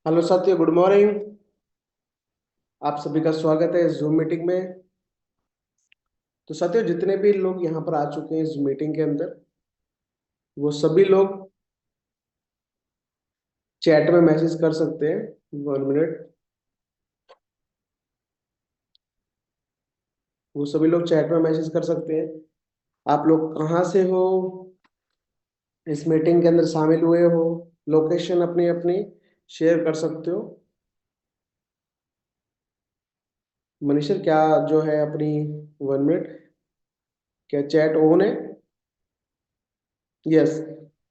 Hello साथियों, good morning. आप सभी का स्वागत है इस जूम मीटिंग में। तो साथियों, जितने भी लोग यहाँ पर आ चुके हैं इस मीटिंग के अंदर, वो सभी लोग चैट में मैसेज कर सकते हैं। 1 मिनट। वो सभी लोग चैट में मैसेज कर सकते हैं। आप लोग कहाँ से हो, इस मीटिंग के अंदर शामिल हुए हो, लोकेशन अपनी अपनी शेयर कर सकते हो। मनीषर, क्या जो है अपनी 1 मिनट, क्या चैट ऑन है? यस।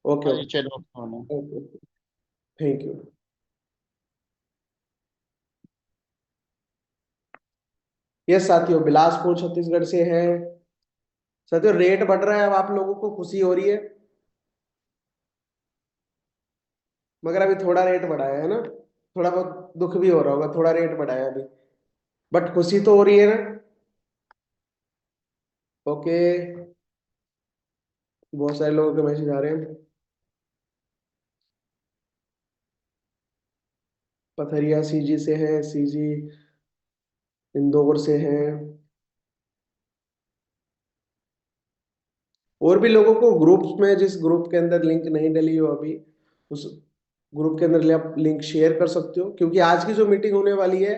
ओके हाँ जी, ओके। चलो खाना। ओके। Thank you. यस साथियों, बिलासपुर छत्तीसगढ़ से है। साथियों, रेट बढ़ रहा है, अब आप लोगों को खुशी हो रही है, मगर अभी थोड़ा रेट बढ़ा है ना। थोड़ा बहुत दुख भी हो रहा होगा, थोड़ा रेट बढ़ा है अभी, बट खुशी तो हो रही है ना। ओके। बहुत सारे लोगों के मैसेज आ रहे हैं। पथरिया सीजी से है, सीजी इंदौर से है। और भी लोगों को ग्रुप्स में, जिस ग्रुप के अंदर लिंक नहीं डली हो अभी, उस ग्रुप के अंदर आप लिंक शेयर कर सकते हो, क्योंकि आज की जो मीटिंग होने वाली है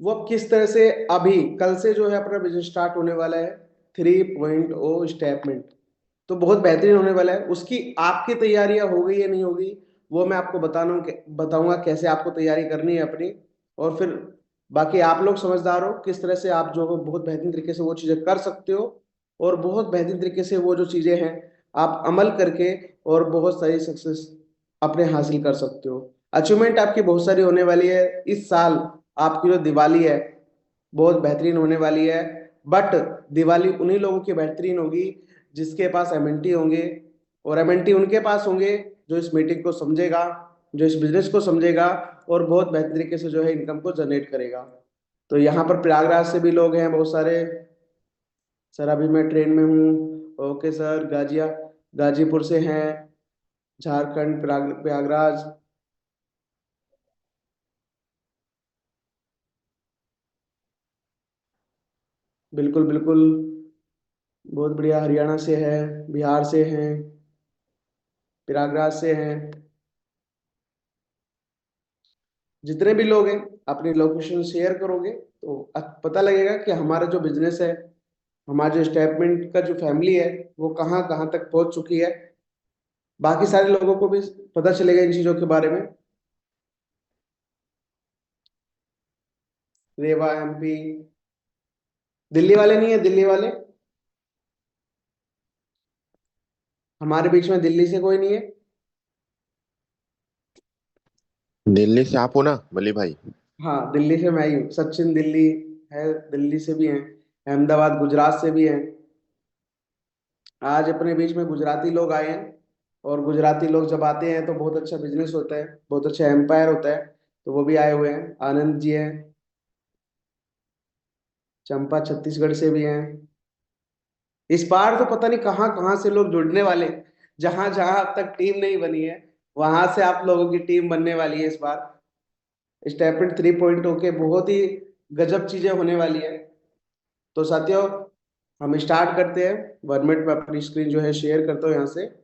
वो अब किस तरह से, अभी कल से जो है अपना बिजनेस स्टार्ट होने वाला है। 3.0 स्टेपमेंट तो बहुत बेहतरीन होने वाला है। उसकी आपकी तैयारियां हो गई या नहीं होगी, वो मैं आपको बताऊंगा कैसे आपको तैयारी करनी है अपनी। और फिर बाकी आप लोग समझदार हो, किस तरह से आप जो हो बहुत बेहतरीन तरीके से वो चीजें कर सकते हो, और बहुत बेहतरीन तरीके से वो जो चीजें हैं आप अमल करके और बहुत सारी सक्सेस अपने हासिल कर सकते हो। अचीवमेंट आपकी बहुत सारी होने वाली है इस साल। आपकी जो दिवाली है बहुत बेहतरीन होने वाली है, बट दिवाली उन्हीं लोगों की बेहतरीन होगी जिसके पास एमएनटी होंगे, और एमएनटी उनके पास होंगे जो इस मीटिंग को समझेगा, जो इस बिजनेस को समझेगा, और बहुत बेहतर तरीके से जो है इनकम को जनरेट करेगा। तो यहाँ पर प्रयागराज से भी लोग हैं बहुत सारे। सर, अभी मैं ट्रेन में हूँ। ओके सर, गाजीपुर से हैं, झारखंड, प्रयागराज। बिल्कुल बिल्कुल। बहुत बढ़िया। हरियाणा से है, बिहार से हैं, प्रयागराज से हैं। जितने भी लोग हैं अपनी लोकेशन शेयर करोगे तो पता लगेगा कि हमारा जो बिजनेस है, हमारे जो स्टेटमेंट का जो फैमिली है, वो कहाँ कहाँ तक पहुंच चुकी है। बाकी सारे लोगों को भी पता चलेगा इन चीजों के बारे में। रेवा एमपी। दिल्ली वाले नहीं है? दिल्ली वाले हमारे बीच में, दिल्ली से कोई नहीं है? दिल्ली से आप हो ना मली भाई? हाँ, दिल्ली से मैं ही हूँ। सचिन दिल्ली है, दिल्ली से भी हैं। अहमदाबाद गुजरात से भी हैं। आज अपने बीच में गुजराती लोग आए हैं, और गुजराती लोग जब आते हैं तो बहुत अच्छा बिजनेस होता है, बहुत अच्छा एम्पायर होता है। तो वो भी आए हुए हैं। आनंद जी हैं। चंपा छत्तीसगढ़ से भी हैं। इस बार तो पता नहीं कहाँ कहाँ से लोग जुड़ने वाले हैं। जहां जहां अब तक टीम नहीं बनी है, वहां से आप लोगों की टीम बनने वाली है इस बार। स्टेपमेंट 3.0 के बहुत ही गजब चीजें होने वाली है। तो साथियों, हम स्टार्ट करते हैं। 1 मिनट में अपनी स्क्रीन जो है शेयर करता हूँ यहाँ से।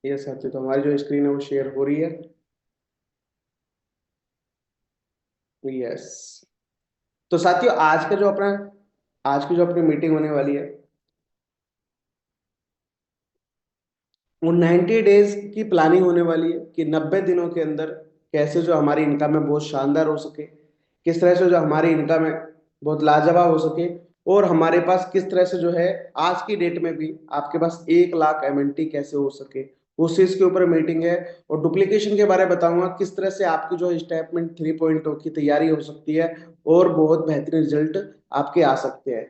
ये साथियों, तो हमारी जो स्क्रीन है वो शेयर हो रही है। यस। तो साथियों, आज की जो अपनी मीटिंग होने वाली है, वो 90 डेज की प्लानिंग होने वाली है कि 90 दिनों के अंदर कैसे जो हमारी इनकम है बहुत शानदार हो सके, किस तरह से जो हमारी इनकम है बहुत लाजवाब हो सके, और हमारे पास किस तरह से जो है आज की डेट में भी आपके पास 1 लाख एमएनटी कैसे हो सके, उस चीज के ऊपर मीटिंग है। और डुप्लीकेशन के बारे में बताऊंगा किस तरह से आपकी जो स्टेटमेंट 3.0 की तैयारी हो सकती है और बहुत बेहतरीन रिजल्ट आपके आ सकते हैं।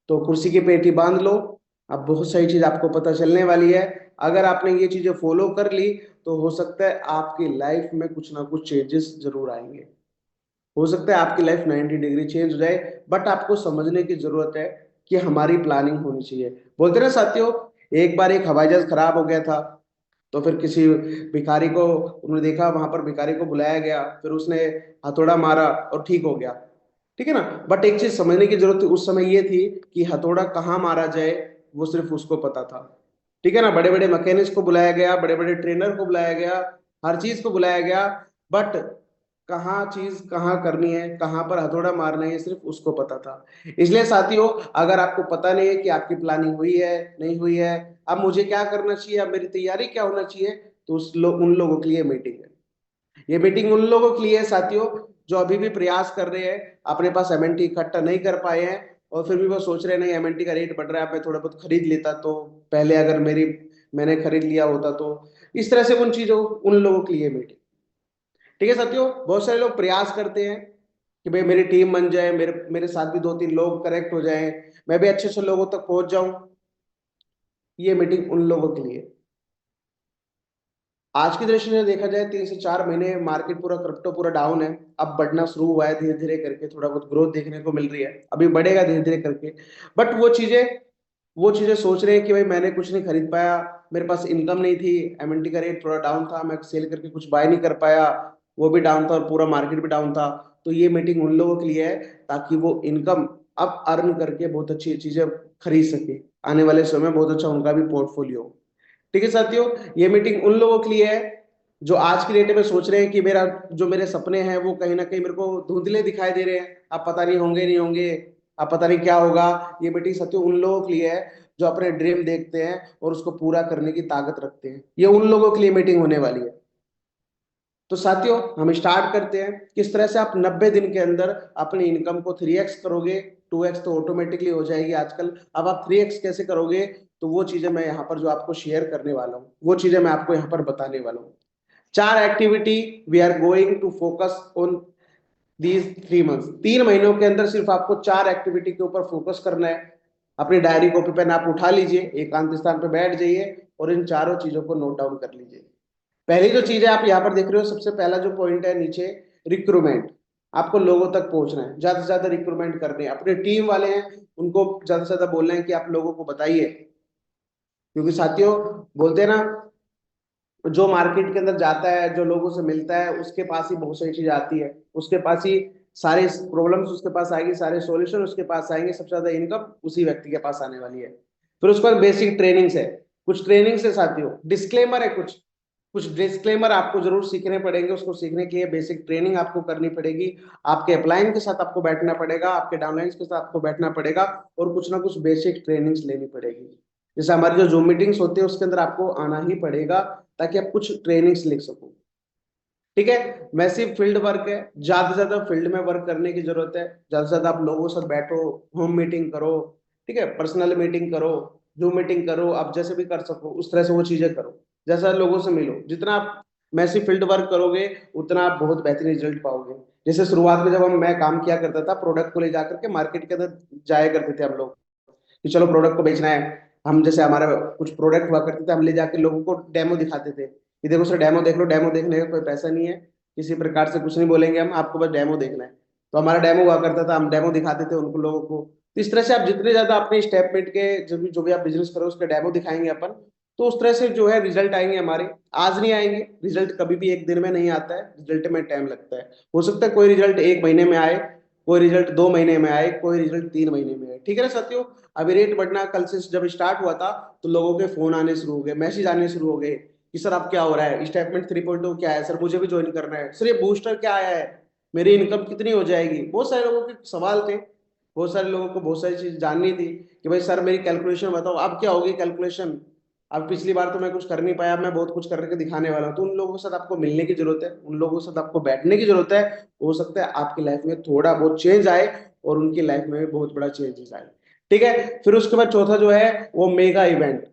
तो कुर्सी की पेटी बांध लो, अब बहुत सारी चीज आपको पता चलने वाली है। अगर आपने ये चीजें फॉलो कर ली तो हो सकता है आपकी लाइफ में कुछ ना कुछ चेंजेस जरूर आएंगे। हो सकता है आपकी लाइफ 90 डिग्री चेंज हो जाए, बट आपको समझने की जरूरत है कि हमारी प्लानिंग होनी चाहिए। बोलते ना साथियों, एक बार एक हवाई जहाज खराब हो गया था, तो फिर किसी भिखारी को उन्होंने देखा, वहां पर भिखारी को बुलाया गया, फिर उसने हथौड़ा मारा और ठीक हो गया। ठीक है ना। बट एक चीज समझने की जरूरत थी उस समय ये थी कि हथौड़ा कहाँ मारा जाए वो सिर्फ उसको पता था। ठीक है ना। बड़े बड़े मैकेनिक्स को बुलाया गया, बड़े बड़े ट्रेनर को बुलाया गया, हर चीज को बुलाया गया, बट कहाँ चीज कहाँ करनी है, कहाँ पर हथौड़ा मारना है, ये सिर्फ उसको पता था। इसलिए साथियों, अगर आपको पता नहीं है कि आपकी प्लानिंग हुई है नहीं हुई है, अब मुझे क्या करना चाहिए, अब मेरी तैयारी क्या होना चाहिए, तो उन लोगों के लिए मीटिंग है। ये मीटिंग उन लोगों के लिए है साथियों जो अभी भी प्रयास कर रहे हैं, अपने पास एमएनटी इकट्ठा नहीं कर पाए हैं, और फिर भी वो सोच रहे हैं नहीं एमएनटी का रेट बढ़ रहा है, मैं थोड़ा बहुत खरीद लेता तो पहले, अगर मैंने खरीद लिया होता तो। इस तरह से उन लोगों के लिए मीटिंग। ठीक है साथियों, बहुत सारे लोग प्रयास करते हैं कि भाई मेरी टीम बन जाए, मेरे मेरे साथ भी 2-3 लोग करेक्ट हो जाएं, मैं भी अच्छे से लोगों तक पहुंच जाऊं। ये मीटिंग उन लोगों के लिए। आज की दृष्टि से देखा जाए 3 से 4 महीने मार्केट पूरा क्रिप्टो पूरा डाउन है। अब बढ़ना शुरू हुआ है धीरे धीरे करके, थोड़ा बहुत ग्रोथ देखने को मिल रही है, अभी बढ़ेगा धीरे धीरे करके। बट वो चीजें सोच रहे हैं कि भाई मैंने कुछ नहीं खरीद पाया, मेरे पास इनकम नहीं थी, एमएनटी का रेट थोड़ा डाउन था, मैं सेल करके कुछ बाय नहीं कर पाया, वो भी डाउन था और पूरा मार्केट भी डाउन था। तो ये मीटिंग उन लोगों के लिए है ताकि वो इनकम अब अर्न करके बहुत अच्छी चीजें खरीद सके, आने वाले समय में बहुत अच्छा उनका भी पोर्टफोलियो हो। ठीक है साथियों, ये मीटिंग उन लोगों के लिए है जो आज की डेट में सोच रहे हैं कि मेरे सपने हैं वो कहीं ना कहीं मेरे को धुंधले दिखाई दे रहे हैं, अब पता नहीं होंगे नहीं होंगे, अब पता नहीं क्या होगा। ये मीटिंग साथियों उन लोगों के लिए है जो अपने ड्रीम देखते हैं और उसको पूरा करने की ताकत रखते हैं। ये उन लोगों के लिए मीटिंग होने वाली है। तो साथियों, हम स्टार्ट करते हैं किस तरह से आप 90 दिन के अंदर अपनी इनकम को 3x करोगे। 2x तो ऑटोमेटिकली हो जाएगी आजकल, अब आप 3x कैसे करोगे, तो वो चीजें मैं यहाँ पर जो आपको शेयर करने वाला हूँ, वो चीजें मैं आपको यहाँ पर बताने वाला हूँ। 4 activity we are going to focus on these 3 months. 3 महीनों के अंदर सिर्फ आपको 4 एक्टिविटी के ऊपर फोकस करना है। अपनी डायरी कॉपी पेन आप उठा लीजिए, एकांत स्थान पर बैठ जाइए और इन चारों चीजों को नोट डाउन कर लीजिए। पहली जो चीज है आप यहाँ पर देख रहे हो, सबसे पहला जो पॉइंट है नीचे, रिक्रूटमेंट। आपको लोगों तक पहुंचना है, ज्यादा से ज्यादा रिक्रूटमेंट करने हैं, अपने टीम वाले हैं उनको ज्यादा से ज्यादा बोलना है कि आप लोगों को बताइए। क्योंकि साथियों, बोलते हैं ना, जो मार्केट के अंदर जाता है, जो लोगों से मिलता है, उसके पास ही बहुत सारी चीज आती है, उसके पास ही सारे प्रॉब्लम्स उसके पास आएगी, सारे सॉल्यूशन उसके पास आएंगे, सबसे ज्यादा इनकम उसी व्यक्ति के पास आने वाली है। फिर उसके बाद बेसिक ट्रेनिंग्स है, कुछ ट्रेनिंग्स है साथियों, डिस्क्लेमर है, कुछ कुछ डिस्क्लेमर आपको जरूर सीखने पड़ेंगे। उसको सीखने के लिए बेसिक ट्रेनिंग आपको करनी पड़ेगी, आपके अपलाइन के साथ आपको बैठना पड़ेगा, आपके डाउनलाइंस के साथ आपको बैठना पड़ेगा, और कुछ ना कुछ बेसिक ट्रेनिंग्स लेनी पड़ेगी। जैसे हमारी जो जूम मीटिंग्स होती है उसके अंदर आपको आना ही पड़ेगा ताकि आप कुछ ट्रेनिंग्स लिख सको। ठीक है, मैसिव फील्ड वर्क है, ज्यादा से ज्यादा फील्ड में वर्क करने की जरूरत है, ज्यादा से ज्यादा आप लोगों से बैठो, होम मीटिंग करो, ठीक है, पर्सनल मीटिंग करो, जूम मीटिंग करो, आप जैसे भी कर सको उस तरह से वो चीजें करो, जैसा लोगों से मिलो। जितना आप मैसिव फील्ड वर्क करोगे उतना आप बहुत बेहतरीन रिजल्ट पाओगे। जैसे शुरुआत में जब मैं काम किया करता था, प्रोडक्ट को ले जाकर के मार्केट के अंदर जाया करते थे हम लोग कि चलो प्रोडक्ट को बेचना है। हम जैसे हमारा कुछ प्रोडक्ट हुआ करते थे, हम ले जाके लोगों को डेमो दिखाते थे कि देखो सर डेमो देख लो, डेमो देखने का कोई पैसा नहीं है, किसी प्रकार से कुछ नहीं बोलेंगे हम, आपको बस डेमो देखना है। तो हमारा डेमो हुआ करता था, हम डेमो दिखाते थे उनको लोगों को। तो इस तरह से आप जितने ज्यादा अपने स्टेटमेंट के जो भी आप बिजनेस करो उसके डेमो दिखाएंगे अपन, तो उस तरह से जो है रिजल्ट आएंगे हमारे। आज नहीं आएंगे रिजल्ट, कभी भी एक दिन में नहीं आता है, रिजल्ट में टाइम लगता है। हो सकता है कोई रिजल्ट 1 महीने में आए, कोई रिजल्ट 2 महीने में आए, कोई रिजल्ट 3 महीने में आए। ठीक है ना साथियों। अभी रेट बढ़ना कल से जब स्टार्ट हुआ था, तो लोगों के फोन आने शुरू हो गए, मैसेज आने शुरू हो गए कि सर अब क्या हो रहा है, स्टेटमेंट 3.0 क्या है सर, मुझे भी ज्वाइन करना है सर, ये बूस्टर क्या आया है, मेरी इनकम कितनी हो जाएगी। बहुत सारे लोगों के सवाल थे, बहुत सारे लोगों को बहुत सारी चीज जाननी थी कि भाई सर मेरी कैलकुलेशन बताओ, अब क्या होगी कैलकुलेशन, अब पिछली बार तो मैं कुछ कर नहीं पाया, मैं बहुत कुछ करके दिखाने वाला हूँ। तो उन लोगों के साथ आपको मिलने की जरूरत है, उन लोगों के साथ आपको बैठने की जरूरत है। हो सकता है आपकी लाइफ में थोड़ा बहुत चेंज आए और उनकी लाइफ में भी बहुत बड़ा चेंजेस आए। ठीक है, फिर उसके बाद चौथा जो है वो मेगा इवेंट।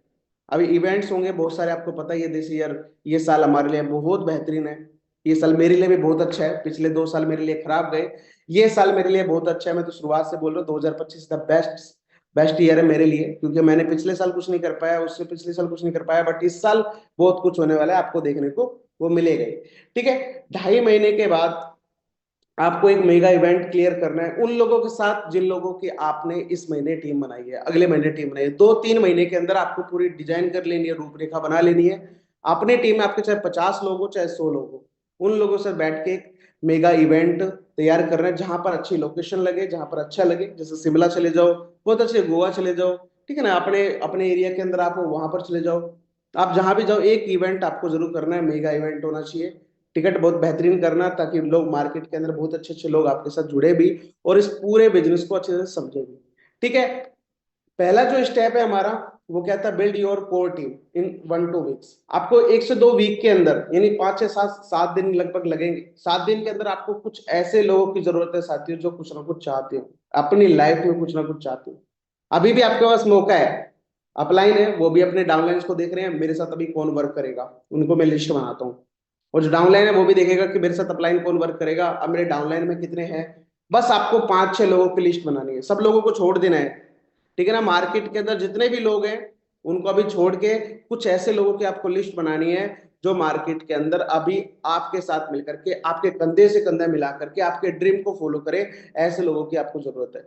अभी इवेंट्स होंगे बहुत सारे, आपको पता ही है दिस ईयर, ये साल हमारे लिए बहुत बेहतरीन है। ये साल मेरे लिए भी बहुत अच्छा है, पिछले 2 साल मेरे लिए खराब गए, ये साल मेरे लिए बहुत अच्छा है। मैं तो शुरुआत से बोल रहा हूँ 2025 द बेस्ट बेस्ट ईयर है मेरे लिए, क्योंकि मैंने पिछले साल कुछ नहीं कर पाया, उससे पिछले साल कुछ नहीं कर पाया, बट इस साल बहुत कुछ होने वाला है, आपको देखने को वो मिलेगा ही। ठीक है, 2.5 महीने के बाद आपको एक मेगा इवेंट क्लियर करना है उन लोगों के साथ जिन लोगों की आपने इस महीने टीम बनाई है, अगले महीने टीम बनाई है। 2-3 महीने के अंदर आपको पूरी डिजाइन कर लेनी है, रूपरेखा बना लेनी है। अपने टीम में आपके चाहे 50 लोग हो चाहे 100 लोग हो, उन लोगों से बैठ के एक मेगा इवेंट तैयार करना है, जहां पर अच्छी लोकेशन लगे, जहां पर अच्छा लगे। जैसे शिमला चले जाओ, बहुत अच्छे गोवा चले जाओ, ठीक है ना, अपने अपने एरिया के अंदर आप वहां पर चले जाओ। आप जहां भी जाओ एक इवेंट आपको जरूर करना है, मेगा इवेंट होना चाहिए। टिकट बहुत बेहतरीन करना, ताकि लोग मार्केट के अंदर बहुत अच्छे अच्छे लोग आपके साथ जुड़े भी और इस पूरे बिजनेस को अच्छे से समझे भी। ठीक है, पहला जो स्टेप है हमारा वो क्या था, build your core team in 1-2 weeks. आपको 1 से 2 वीक के अंदर, यानी 5 से 7 दिन लगभग लगेंगे, 7 दिन के अंदर आपको कुछ ऐसे लोगों की जरूरत है साथियों, जो कुछ ना कुछ चाहते हो अपनी लाइफ में, कुछ ना कुछ चाहते हो। अभी भी आपके पास मौका है। अपलाइन है वो भी अपने डाउनलाइंस को देख रहे हैं, मेरे साथ अभी कौन वर्क करेगा, उनको मैं लिस्ट बनाता हूँ। और जो डाउनलाइन है वो भी देखेगा कि मेरे साथ अपलाइन कौन वर्क करेगा, अब मेरे डाउनलाइन में कितने हैं। बस आपको 5-6 लोगों की लिस्ट बनानी है, सब लोगों को छोड़ देना है। ठीक है ना, मार्केट के अंदर जितने भी लोग हैं उनको अभी छोड़ के कुछ ऐसे लोगों की आपको लिस्ट बनानी है, जो मार्केट के अंदर अभी आपके साथ मिलकर के, आपके कंधे से कंधा मिला करके आपके ड्रीम को फॉलो करे। ऐसे लोगों की आपको जरूरत है।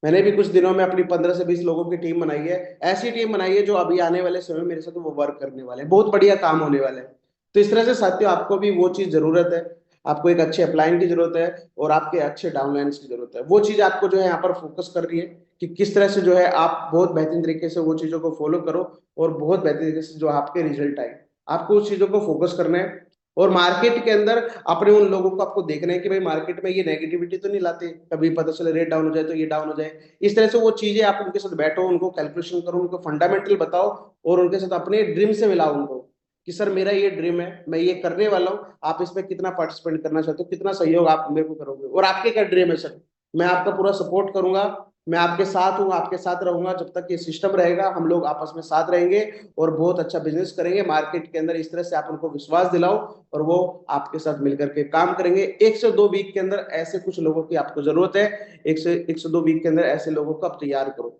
मैंने भी कुछ दिनों में अपनी 15 से 20 लोगों की टीम बनाई है। ऐसी टीम बनाई है जो अभी आने वाले समय में मेरे साथ वो वर्क करने वाले हैं, बहुत बढ़िया काम होने वाले हैं। तो इस तरह से साथियों, आपको भी वो चीज जरूरत है। आपको एक अच्छे अपलाइन की जरूरत है और आपके अच्छे डाउनलाइंस की जरूरत है। वो चीज आपको जो है यहाँ पर फोकस कर रही है कि किस तरह से जो है आप बहुत बेहतरीन तरीके से वो चीजों को फॉलो करो और बहुत बेहतरीन तरीके से जो आपके रिजल्ट आए, आपको उस चीजों को फोकस करना है। और मार्केट के अंदर अपने उन लोगों को आपको देखना है कि भाई मार्केट में ये नेगेटिविटी तो नहीं लाते, कभी पता चले रेट डाउन हो जाए तो ये डाउन हो जाए। इस तरह से वो चीजें आप उनके साथ बैठो, उनको कैलकुलेशन करो, उनको फंडामेंटल बताओ और उनके साथ अपने ड्रीम से मिलाओ उनको कि सर मेरा ये ड्रीम है, मैं ये करने वाला हूँ, आप इसमें कितना पार्टिसिपेट करना चाहते हो, कितना सहयोग आप मेरे को करोगे, और आपके क्या ड्रीम है सर, मैं आपका पूरा सपोर्ट करूंगा, मैं आपके साथ हूँ, आपके साथ रहूंगा। जब तक ये सिस्टम रहेगा हम लोग आपस में साथ रहेंगे और बहुत अच्छा बिजनेस करेंगे मार्केट के अंदर। इस तरह से आप उनको विश्वास दिलाओ और वो आपके साथ मिलकर के काम करेंगे। 1 से 2 वीक के अंदर ऐसे कुछ लोगों की आपको जरूरत है। 1 से 2 वीक के अंदर ऐसे लोगों को आप तैयार करो।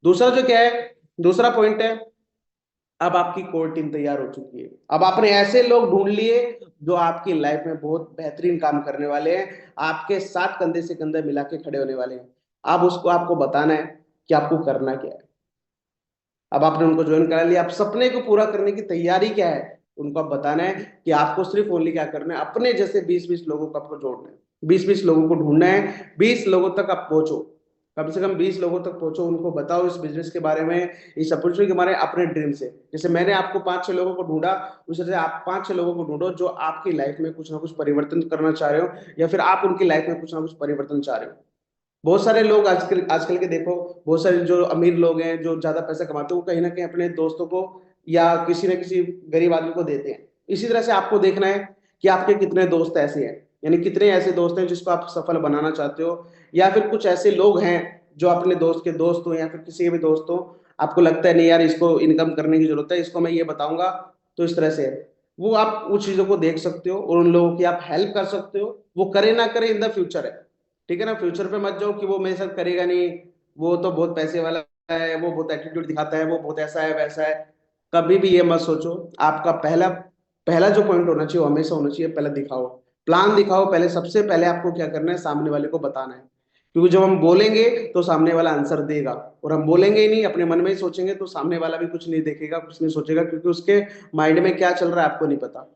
दूसरा जो क्या है, दूसरा पॉइंट है, अब आपकी कोर टीम तैयार हो चुकी है। अब आपने ऐसे लोग ढूंढ लिए जो आपकी लाइफ में बहुत बेहतरीन काम करने वाले हैं, आपके साथ कंधे से कंधा मिला के खड़े होने वाले हैं। अब उसको आपको बताना है कि आपको करना क्या है। अब आपने उनको ज्वाइन करा लिया, आप सपने को पूरा करने की तैयारी क्या है उनको आप बताना है कि आपको सिर्फ ओनली क्या करना है, अपने जैसे 20-20 लोगों को आपको जोड़ना है, 20-20 लोगों को ढूंढना है, 20 लोगों तक आप पहुंचो, कम से कम 20 लोगों तक पहुंचो, उनको बताओ इस बिजनेस के बारे में, इस अपॉर्चुनिटी के बारे में, अपने ड्रीम से। जैसे मैंने आपको 5-6 लोगों को ढूंढा, उस तरह से आप 5-6 लोगों को ढूंढो जो आपकी लाइफ में कुछ ना कुछ परिवर्तन करना चाह रहे हो, या फिर आप उनकी लाइफ में कुछ ना कुछ परिवर्तन चाह रहे हो। बहुत सारे लोग आजकल आजकल के देखो, बहुत सारे जो अमीर लोग हैं जो ज्यादा पैसा कमाते हैं, वो कहीं ना कहीं अपने दोस्तों को या किसी न किसी गरीब आदमी को देते हैं। इसी तरह से आपको देखना है कि आपके कितने दोस्त ऐसे हैं, यानी कितने ऐसे दोस्त हैं जिसको आप सफल बनाना चाहते हो, या फिर कुछ ऐसे लोग हैं जो अपने दोस्त के दोस्त हो या फिर किसी के भी दोस्त हो, आपको लगता है नहीं यार इसको इनकम करने की जरूरत है, इसको मैं ये बताऊंगा। तो इस तरह से वो आप उन चीजों को देख सकते हो और उन लोगों की आप हेल्प कर सकते हो, वो करे ना करे इन द फ्यूचर है। ठीक है ना, फ्यूचर पे मत जाओ कि वो मेरे साथ करेगा नहीं, वो तो बहुत पैसे वाला है, वो बहुत एटीट्यूड दिखाता है, वो बहुत ऐसा है वैसा है। कभी भी ये मत सोचो। आपका पहला पहला जो पॉइंट होना चाहिए वो हमेशा होना चाहिए, पहले दिखाओ, प्लान दिखाओ। पहले सबसे पहले आपको क्या करना है, सामने वाले को बताना है, क्योंकि जब हम बोलेंगे तो सामने वाला आंसर देगा, और हम बोलेंगे ही नहीं, अपने मन में ही सोचेंगे, तो सामने वाला भी कुछ नहीं देखेगा, कुछ नहीं सोचेगा, क्योंकि उसके माइंड में क्या चल रहा है आपको नहीं पता।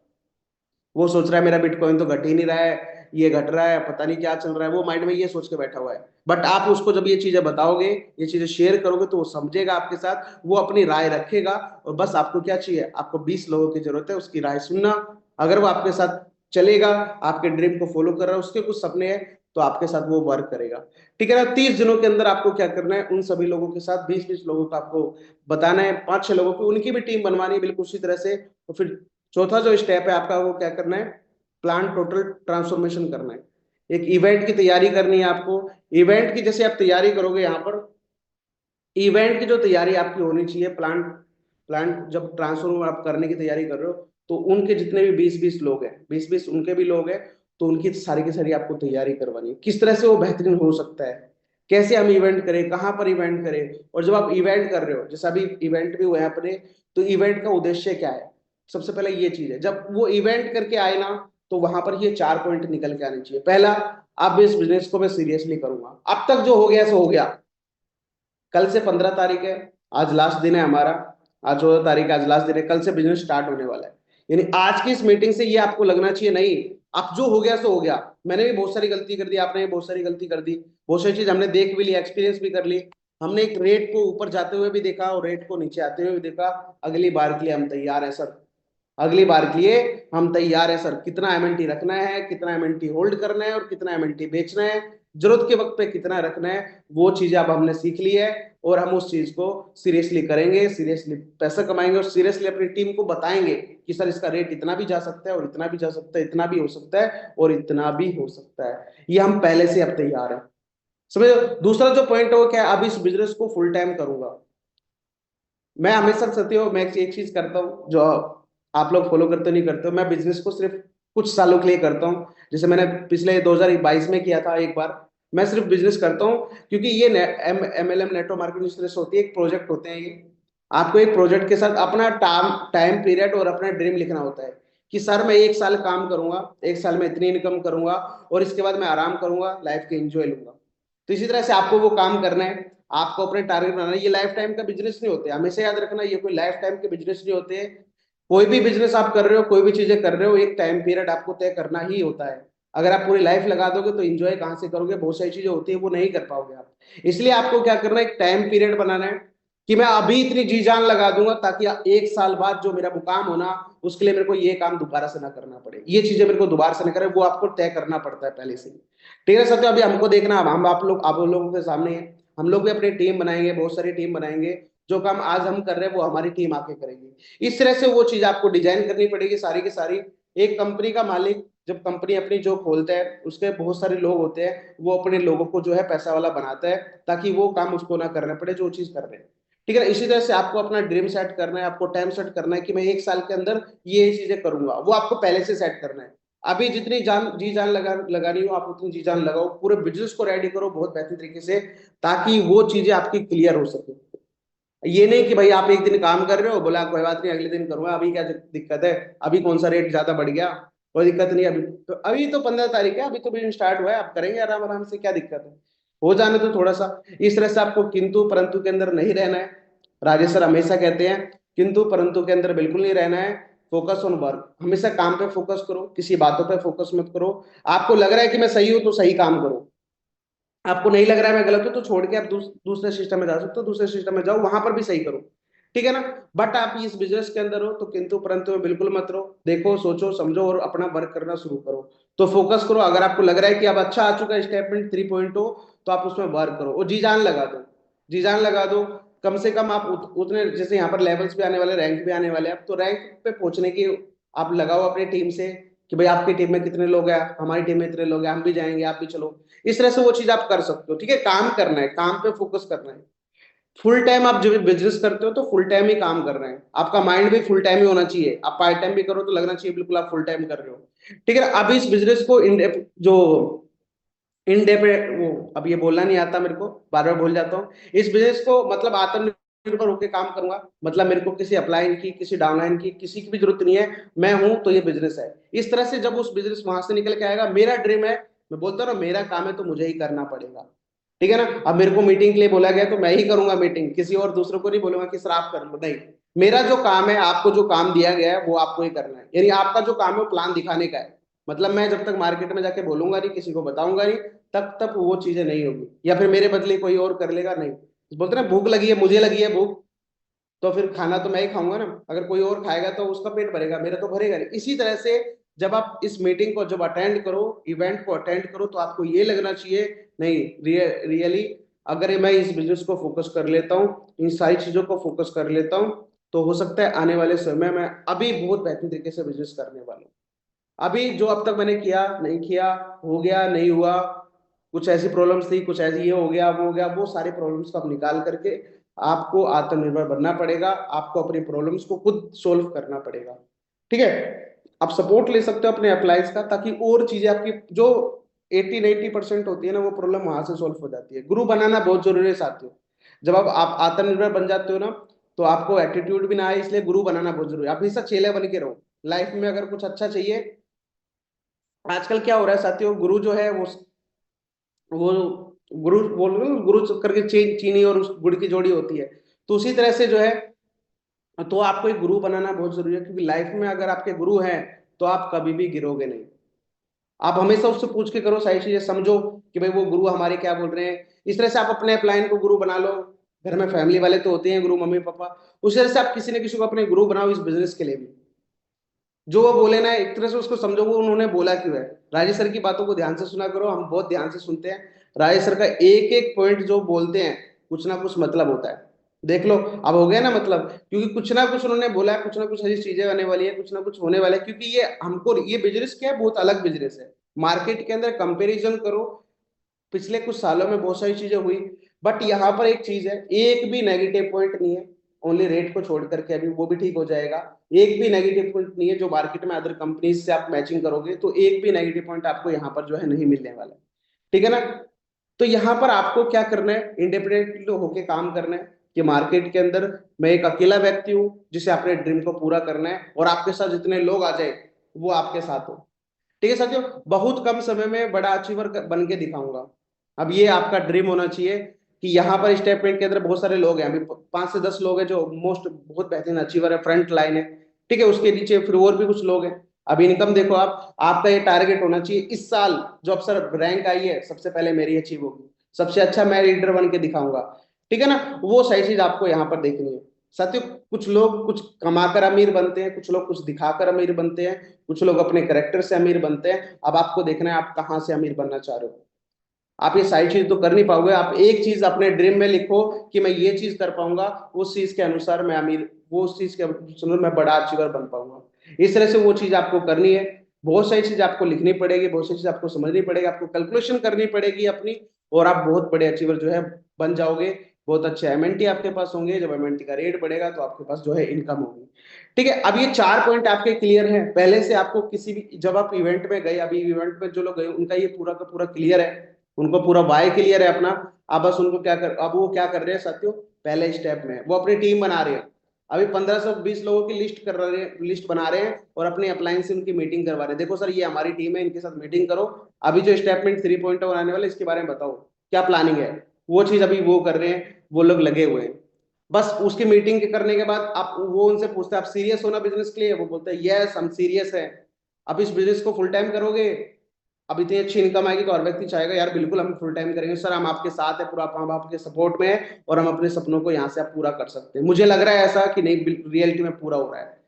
वो सोच रहा है मेरा बिटकॉइन तो घट ही नहीं रहा है, ये घट रहा है, पता नहीं क्या चल रहा है, वो माइंड में ये सोच के बैठा हुआ है। बट आप उसको जब ये चीजें बताओगे, ये चीजें शेयर करोगे, तो वो समझेगा आपके साथ, वो अपनी राय रखेगा। और बस आपको क्या चाहिए, आपको 20 लोगों की जरूरत है, उसकी राय सुनना। अगर वो आपके साथ चलेगा, आपके ड्रीम को फॉलो कर रहा है, उसके कुछ सपने हैं, तो आपके साथ वो वर्क करेगा। ठीक है ना, 30 दिनों के अंदर आपको क्या करना है, उन सभी लोगों के साथ 20-20 लोगों को आपको बताना है, 5-6 लोगों को उनकी भी टीम बनवानी है बिल्कुल उसी तरह से। तो फिर चौथा जो स्टेप है आपका, वो क्या करना है, प्लान टोटल ट्रांसफॉर्मेशन करना है। एक इवेंट की तैयारी करनी है आपको। इवेंट की जैसे आप तैयारी करोगे यहाँ पर, इवेंट की जो तैयारी आपकी होनी चाहिए, प्लांट प्लांट जब ट्रांसफर आप करने की तैयारी कर रहे हो, तो उनके जितने भी 20-20 लोग हैं, 20-20 उनके भी लोग हैं, तो उनकी सारी की सारी आपको तैयारी करवानी है। किस तरह से वो बेहतरीन हो सकता है, कैसे हम इवेंट करें, कहाँ पर इवेंट करें, और जब आप इवेंट कर रहे हो, जैसे अभी इवेंट भी हुआ है अपने, तो इवेंट का उद्देश्य क्या है। सबसे पहले ये चीज है, जब वो इवेंट करके आए ना, तो वहां पर ये 4 पॉइंट निकल के आने चाहिए। पहला, अब इस बिजनेस को मैं सीरियसली करूंगा। अब तक जो हो गया सो हो गया, कल से 15 तारीख है, आज लास्ट दिन है हमारा, आज 14 तारीख है, आज लास्ट दिन है, कल से बिजनेस स्टार्ट होने वाला है। यानी आज की इस मीटिंग से ये आपको लगना चाहिए, नहीं अब जो हो गया सो हो गया। मैंने भी बहुत सारी गलती कर दी, आपने भी बहुत सारी गलती कर दी, बहुत सारी चीज हमने देख भी ली, एक्सपीरियंस भी कर ली। हमने एक रेट को ऊपर जाते हुए भी देखा और रेट को नीचे आते हुए भी देखा। अगली बार के लिए हम तैयार हैं सर, अगली बार के लिए हम तैयार हैं सर। कितना एमएनटी रखना है, कितना एमएनटी होल्ड करना है, और कितना एमएनटी बेचना है, जरूरत के वक्त पे कितना रखना है, वो चीजें अब हमने सीख ली है। और हम उस चीज को सीरियसली करेंगे, सीरियसली पैसा कमाएंगे, और सीरियसली अपनी टीम को बताएंगे कि सर इसका रेट इतना भी जा सकता है, और इतना भी जा सकता है, इतना भी हो सकता है, और इतना भी हो सकता है। ये हम पहले से अब तैयार हैं, समझो। दूसरा जो पॉइंट है वो क्या है, अब इस बिजनेस को फुल टाइम करूंगा। मैं हमेशा सत्य, मैं एक चीज करता हूँ जो आप लोग फॉलो करते नहीं करते हो, मैं बिजनेस को सिर्फ कुछ सालों के लिए करता हूँ। जैसे मैंने पिछले 2022 में किया था एक बार। मैं सिर्फ बिजनेस करता हूँ क्योंकि ये MLM नेटवर्क मार्केटिंग बिजनेस होती है, एक प्रोजेक्ट होते हैं ये। आपको एक प्रोजेक्ट के साथ अपना टाइम टाइम पीरियड और अपना ड्रीम लिखना होता है कि सर मैं 1 साल काम करूंगा, 1 साल में इतनी इनकम करूंगा, और इसके बाद मैं आराम करूंगा, लाइफ के एंजॉय लूंगा। तो इसी तरह से आपको वो काम करना है, आपको अपने टारगेट बनाना है। ये लाइफ टाइम का बिजनेस नहीं होते, हमेशा याद रखना, ये कोई लाइफ टाइम के बिजनेस नहीं होते। कोई भी बिजनेस आप कर रहे हो, कोई भी चीजें कर रहे हो, एक टाइम पीरियड आपको तय करना ही होता है। अगर आप पूरी लाइफ लगा दोगे तो एंजॉय कहाँ से करोगे, बहुत सारी चीजें होती है वो नहीं कर पाओगे आप। इसलिए आपको क्या करना है, एक टाइम पीरियड बनाना है कि मैं अभी इतनी जी जान लगा दूंगा ताकि 1 साल बाद जो मेरा मुकाम होना, उसके लिए मेरे को ये काम दोबारा से ना करना पड़े, ये चीजें मेरे को दोबारा से ना करे, वो आपको तय करना पड़ता है पहले से ही। ठीक है सत्य, अभी हमको देखना, हम आप लोगों के सामने है। हम लोग भी अपनी टीम बनाएंगे, बहुत सारी टीम बनाएंगे। जो काम आज हम कर रहे हैं वो हमारी टीम आके करेगी। इस तरह से वो चीज आपको डिजाइन करनी पड़ेगी सारी की सारी। एक कंपनी का मालिक जब कंपनी अपनी जो खोलता है, उसके बहुत सारे लोग होते हैं, वो अपने लोगों को जो है पैसा वाला बनाता है, ताकि वो काम उसको ना करना पड़े जो चीज कर रहे हैं। ठीक है ना। इसी तरह से आपको अपना ड्रीम सेट करना है, आपको टाइम सेट करना है कि मैं 1 साल के अंदर ये चीजें करूंगा, वो आपको पहले से सेट करना है। अभी जितनी जान जी जान लगानी हो आप उतनी जी जान लगाओ, पूरे बिजनेस को रेडी करो बहुत बेहतर तरीके से, ताकि वो चीजें आपकी क्लियर हो सके। ये नहीं कि भाई आप एक दिन काम कर रहे हो, बोला कोई बात नहीं अगले दिन करूंगा, अभी क्या दिक्कत है, अभी कौन सा रेट ज्यादा बढ़ गया, कोई दिक्कत नहीं, अभी तो 15 तारीख है, अभी तो बिजनेस स्टार्ट हुआ है, आप करेंगे आराम आराम से, क्या दिक्कत है, हो जाने तो थोड़ा सा। इस तरह से आपको किंतु परंतु के अंदर नहीं रहना है। राजेश सर हमेशा कहते हैं किंतु परंतु के अंदर बिल्कुल नहीं रहना है। फोकस ऑन वर्क, हमेशा काम पे फोकस करो, किसी बातों पे फोकस मत करो। आपको लग रहा है कि मैं सही हूं तो सही काम करो, आपको नहीं लग रहा है मैं गलत हूं तो छोड़ के आप दूसरे सिस्टम में जा सकते हो, दूसरे सिस्टम में जाओ, वहां पर भी सही करो। ठीक है ना। बट आप इस बिजनेस के अंदर हो तो किंतु परंतु में बिल्कुल मत रहो, देखो सोचो समझो और अपना वर्क करना शुरू करो। तो फोकस करो, अगर आपको लग रहा है कि अब अच्छा आ चुका है स्टेटमेंट 3.0, तो आप उसमें वर्क करो और जी जान लगा दो, जी जान लगा दो। कम से कम आप उतने, जैसे यहाँ पर लेवल्स भी आने वाले, रैंक भी आने वाले, आप तो रैंक पे पहुंचने की आप लगाओ अपनी टीम से कि भाई आपकी टीम में कितने लोग हैं, हमारी टीम में इतने लोग हैं, हम भी जाएंगे आप भी चलो। इस तरह से वो चीज आप कर सकते हो। ठीक है, काम करना है, काम पे फोकस करना है। फुल टाइम आप जब बिजनेस करते हो तो फुल टाइम ही काम कर रहे हैं, आपका माइंड भी फुल टाइम ही होना चाहिए। आप पार्ट टाइम भी करो तो लगना चाहिए बिल्कुल आप फुल टाइम कर रहे हो। ठीक है, अब इस बिजनेस को जो इन डेप वो, अब ये बोलना नहीं आता मेरे को, बार बार भूल जाता हूँ। इस बिजनेस को मतलब आत्मनिर्भर होकर काम करूंगा, मतलब मेरे को किसी अपलाइन की, किसी डाउनलाइन की, किसी की भी जरूरत नहीं है, मैं हूं तो ये बिजनेस है। इस तरह से जब उस बिजनेस वहां से निकल के आएगा, मेरा ड्रीम है, मैं बोलता हूँ ना मेरा काम है तो मुझे ही करना पड़ेगा। ठीक है ना। अब मेरे को मीटिंग के लिए बोला गया तो मैं ही करूंगा मीटिंग, किसी और दूसरों को नहीं बोलूंगा कि सर आप कर लो, नहीं। मेरा जो काम है, आपको जो काम दिया गया है वो आपको ही करना है, यानी आपका जो काम है वो प्लान दिखाने का है। मतलब मैं जब तक मार्केट में जाके बोलूंगा नहीं, किसी को बताऊंगा नहीं, तब तक वो चीजें नहीं होगी, या फिर मेरे बदले कोई और कर लेगा, नहीं। बोलते ना भूख लगी है, मुझे लगी है भूख, तो फिर खाना तो मैं ही खाऊंगा ना, अगर कोई और खाएगा तो उसका पेट भरेगा, मेरा तो भरेगा नहीं। इसी तरह से जब आप इस मीटिंग को जब अटेंड करो, इवेंट को अटेंड करो, तो आपको ये लगना चाहिए, नहीं रियली अगर मैं इस बिजनेस को फोकस कर लेता हूँ, इन सारी चीजों को फोकस कर लेता हूँ, तो हो सकता है आने वाले समय में अभी बहुत बेहतर तरीके से बिजनेस करने वाला हूँ। अभी जो अब तक मैंने किया नहीं किया, हो गया नहीं हुआ, कुछ ऐसी प्रॉब्लम्स थी, कुछ ऐसी ये हो गया वो हो गया, वो सारी प्रॉब्लम्स को अब निकाल करके आपको आत्मनिर्भर बनना पड़ेगा। आपको अपनी प्रॉब्लम्स को खुद सोल्व करना पड़ेगा। ठीक है। आप सपोर्ट ले सकते हो अपने अप्लाइज का, ताकि और चीजें आपकी जो 80-90% होती है ना, वो प्रॉब्लम वहां से सोल्व हो जाती है। गुरु बनाना बहुत जरूरी है साथियों। जब आप आत्मनिर्भर बन जाते हो ना, तो आपको एटीट्यूड भी ना आए, इसलिए गुरु बनाना बहुत जरूरी है। आप हमेशा चेले बन के रहो। लाइफ में अगर कुछ अच्छा चाहिए, आजकल क्या हो रहा है साथियों, गुरु जो है वो गुरु बोल रहे हो, गुरु करके चीनी और उस गुड़ की जोड़ी होती है। तो उसी तरह से जो है, तो आपको एक गुरु बनाना बहुत जरूरी है, क्योंकि लाइफ में अगर आपके गुरु हैं तो आप कभी भी गिरोगे नहीं। आप हमेशा उससे पूछ के करो, सारी चीजें समझो कि भाई वो गुरु हमारे क्या बोल रहे हैं। इस तरह से आप अपने अपलाइन को गुरु बना लो। घर में फैमिली वाले तो होते हैं गुरु, मम्मी पापा। उस तरह से आप किसी न किसी को अपने गुरु बनाओ इस बिजनेस के लिए भी। जो वो बोले ना, एक तरह से उसको समझो वो उन्होंने बोला क्यों है। राजेश सर की बातों को ध्यान से सुना करो, हम बहुत ध्यान से सुनते हैं। राजेश सर का एक एक पॉइंट जो बोलते हैं, कुछ ना कुछ मतलब होता है। देख लो अब हो गया ना मतलब, क्योंकि कुछ ना कुछ उन्होंने बोला है, कुछ ना कुछ ऐसी चीजें आने वाली है, कुछ ना कुछ होने वाला है। क्योंकि ये हमको ये बिजनेस क्या है, बहुत अलग बिजनेस है। मार्केट के अंदर कंपैरिजन करो, पिछले कुछ सालों में बहुत सारी चीजें हुई, बट यहाँ पर एक चीज है, एक भी नेगेटिव पॉइंट नहीं है। ओनली रेट को छोड़ करके, अभी वो भी ठीक हो जाएगा। एक भी नेगेटिव पॉइंट नहीं है जो मार्केट में अदर कंपनीज से आप मैचिंग करोगे, तो एक भी नेगेटिव पॉइंट आपको यहाँ पर जो है नहीं मिलने वाला है। ठीक है ना। तो यहाँ पर आपको क्या करना है, इंडिपेंडेंट होके काम करना है। कि मार्केट के अंदर मैं एक अकेला व्यक्ति हूँ जिसे अपने ड्रीम को पूरा करना है, और आपके साथ जितने लोग आ जाए वो आपके साथ हो। ठीक है साथियों, बहुत कम समय में बड़ा अचीवर बन के दिखाऊंगा। अब ये आपका ड्रीम होना चाहिए कि यहाँ पर स्टेटमेंट के अंदर बहुत सारे लोग हैं, अभी 5 से 10 लोग हैं जो मोस्ट बहुत बेहतरीन अचीवर है, फ्रंट लाइन है। ठीक है, उसके नीचे फिर और भी कुछ लोग हैं। अब इनकम देखो आप, आपका ये टारगेट होना चाहिए इस साल जो अफसर रैंक आई है सबसे पहले मेरी अचीव होगी, सबसे अच्छा मैं लीडर बन के दिखाऊंगा। ठीक है ना, वो सही चीज आपको यहाँ पर देखनी है साथियों। कुछ लोग कुछ कमाकर अमीर बनते हैं, कुछ लोग कुछ दिखाकर अमीर बनते हैं, कुछ लोग अपने करेक्टर से अमीर बनते हैं। अब आपको देखना है आप कहाँ से अमीर बनना चाह रहे हो। आप ये सारी चीज तो कर नहीं पाओगे। आप एक चीज अपने ड्रीम में लिखो कि मैं ये चीज कर पाऊंगा, उस चीज के अनुसार मैं अमीर, वो उस चीज के अनुसार मैं बड़ा अचीवर बन पाऊंगा। इस तरह से वो चीज आपको करनी है। बहुत सारी चीज आपको लिखनी पड़ेगी, बहुत सारी चीज आपको समझनी पड़ेगी, आपको कैलकुलेशन करनी पड़ेगी अपनी, और आप बहुत बड़े अचीवर जो है बन जाओगे। बहुत अच्छे एमएनटी आपके पास होंगे, जब एमएनटी का रेट बढ़ेगा तो आपके पास जो है इनकम होगी। ठीक है, अब ये 4 पॉइंट आपके क्लियर हैं पहले से। आपको किसी भी, जब आप इवेंट में गए, अभी इवेंट में जो लोग गए उनका ये पूरा का पूरा क्लियर है, उनको पूरा वाई क्लियर है अपना। अब बस उनको क्या कर, अब वो क्या कर रहे हैं साथियों, पहले स्टेप में वो अपनी टीम बना रहे हैं। अभी 1520 लोगों की लिस्ट कर रहे हैं, लिस्ट बना रहे हैं, और अपने अप्लायंस से उनकी मीटिंग करवा रहे हैं। देखो सर ये हमारी टीम है, इनके साथ मीटिंग करो। अभी जो स्टेटमेंट 3.0 आने वाले इसके बारे में बताओ, क्या प्लानिंग है। वो चीज अभी वो कर रहे हैं, वो लोग लगे हुए हैं। बस उसकी मीटिंग के करने के बाद आप वो उनसे पूछते हैं आप सीरियस हो ना बिजनेस के लिए, वो बोलते हैं यस हम सीरियस है। अब इस बिजनेस को फुल टाइम करोगे, अब इतनी अच्छी इनकम आएगी तो हर व्यक्ति चाहेगा यार बिल्कुल हम फुल टाइम करेंगे सर, हम आपके साथ है, पूरा हम आपके सपोर्ट में है, और हम अपने सपनों को यहाँ से आप पूरा कर सकते हैं। मुझे लग रहा है ऐसा कि नहीं, रियलिटी में पूरा हो रहा है।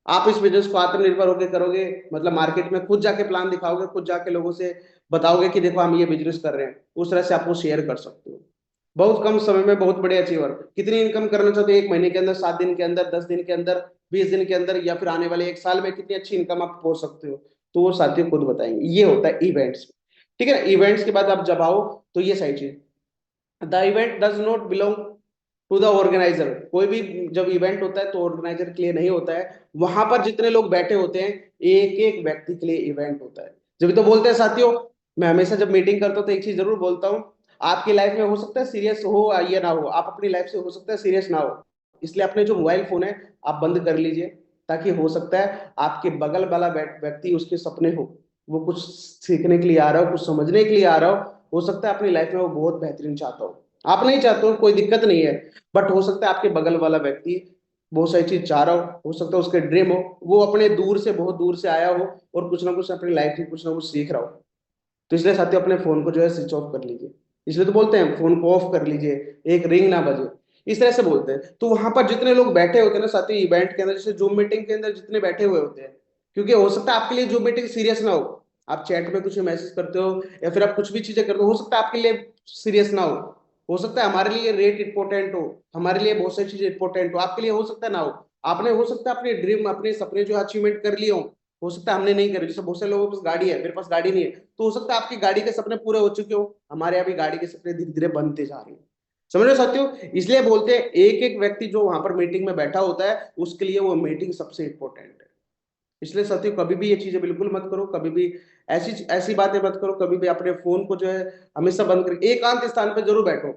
आप इस बिजनेस को आत्मनिर्भर होकर करोगे, मतलब मार्केट में खुद जाके प्लान दिखाओगे, खुद जाके लोगों से बताओगे कि देखो हम ये बिजनेस कर रहे हैं, उस तरह से आप वो शेयर कर सकते हो। बहुत कम समय में बहुत बड़े अचीवर। कितनी इनकम करना चाहते हो, 1 महीने के अंदर, 7 दिन के अंदर, 10 दिन के अंदर, 20 दिन के अंदर, या फिर आने वाले 1 साल में कितनी अच्छी इनकम आप पहुंच सकते हो, तो वो साथियों खुद बताएंगे। ये होता है इवेंट्स। ठीक है ना, इवेंट्स के बाद आप जब आओ तो ये सही चीज, the event does not belong to the organizer. कोई भी जब इवेंट होता है तो ऑर्गेनाइजर के लिए नहीं होता है। वहां पर जितने लोग बैठे होते हैं, एक एक व्यक्ति के लिए इवेंट होता है। जब तो बोलते हैं साथियों, मैं हमेशा जब मीटिंग करता हूँ तो एक चीज जरूर बोलता हूँ, आपकी लाइफ में हो सकता है सीरियस हो या ना हो, आप अपनी लाइफ से हो सकता है सीरियस ना हो, इसलिए अपने जो मोबाइल फोन है आप बंद कर लीजिए, ताकि हो सकता है आपके बगल वाला व्यक्ति उसके सपने हो, वो कुछ सीखने के लिए आ रहा हो, कुछ समझने के लिए आ रहा हो सकता है अपनी लाइफ में वो बहुत बेहतरीन चाहता हो। आप नहीं चाहते हो कोई दिक्कत नहीं है, बट हो सकता है आपके बगल वाला व्यक्ति बहुत सारी चीज चाह रहा हो सकता है उसके ड्रीम हो, वो अपने दूर से, बहुत दूर से आया हो, और कुछ ना कुछ अपनी लाइफ में कुछ ना कुछ सीख रहा हो। तो इसलिए साथियों अपने फोन को जो है स्विच ऑफ कर लीजिए। इसलिए तो बोलते हैं फोन को ऑफ कर लीजिए, एक रिंग ना बजे, इस तरह से बोलते हैं। तो वहां पर जितने लोग बैठे होते हैं ना साथियों इवेंट के अंदर, जैसे जूम मीटिंग के अंदर जितने बैठे हुए होते हैं, क्योंकि हो सकता है आपके लिए जूम मीटिंग सीरियस ना हो, आप चैट में कुछ मैसेज करते हो या फिर आप कुछ भी चीजें करते हो सकता है आपके लिए सीरियस ना हो सकता है हमारे लिए रेट इंपॉर्टेंट हो, हमारे लिए बहुत सारी चीजें इंपॉर्टेंट हो, आपके लिए हो सकता है ना हो। आपने हो सकता है अपने ड्रीम, अपने सपने जो अचीवमेंट कर लिए हो, हो सकता है हमने नहीं करे, जैसे बहुत से लोगों के पास गाड़ी है, मेरे पास गाड़ी नहीं है, तो हो सकता है आपकी गाड़ी के सपने पूरे हो चुके हो, हमारे यहाँ भी गाड़ी के सपने धीरे धीरे बनते जा रहे हैं। समझ रहे हो साथियों? इसलिए बोलते हैं एक एक व्यक्ति जो वहां पर मीटिंग में बैठा होता है उसके लिए वो मीटिंग सबसे इंपॉर्टेंट है। इसलिए साथियों कभी भी ये चीजें बिल्कुल मत करो, कभी भी ऐसी ऐसी बातें मत करो, कभी भी अपने फोन को जो है हमेशा बंद करके एकांत स्थान पर जरूर बैठो।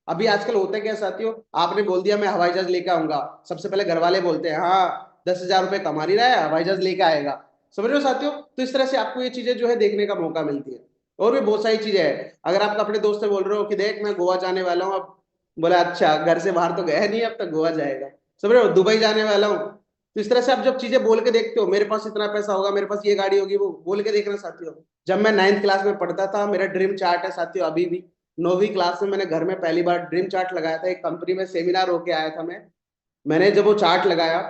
अभी आजकल होता है क्या साथियों, आपने बोल दिया मैं हवाई जहाज लेके आऊंगा, सबसे पहले घर वाले बोलते हैं हाँ 10,000 रुपए कमा नहीं रहा है, हवाई जहाज लेके आएगा। समझ रहे हो साथियों? तो इस तरह से आपको ये चीजें जो है देखने का मौका मिलती है। और भी बहुत सारी चीजें हैं, अगर आप अपने दोस्त से बोल रहे हो कि देख मैं गोवा जाने वाला हूँ, अब बोला अच्छा घर से बाहर तो गया नहीं अब तक गोवा जाएगा। समझ रहे हो? दुबई जाने वाला हूँ। तो इस तरह से आप जब चीजें बोल के देखते हो, मेरे पास इतना पैसा होगा, मेरे पास ये गाड़ी होगी, वो बोल के देखना साथियों। जब मैं 9th क्लास में पढ़ता था मेरा ड्रीम चार्ट है साथियों अभी भी। 9वीं क्लास में मैंने घर में पहली बार ड्रीम चार्ट लगाया था, एक कंपनी में सेमिनार होके आया था मैं। मैंने जब वो चार्ट लगाया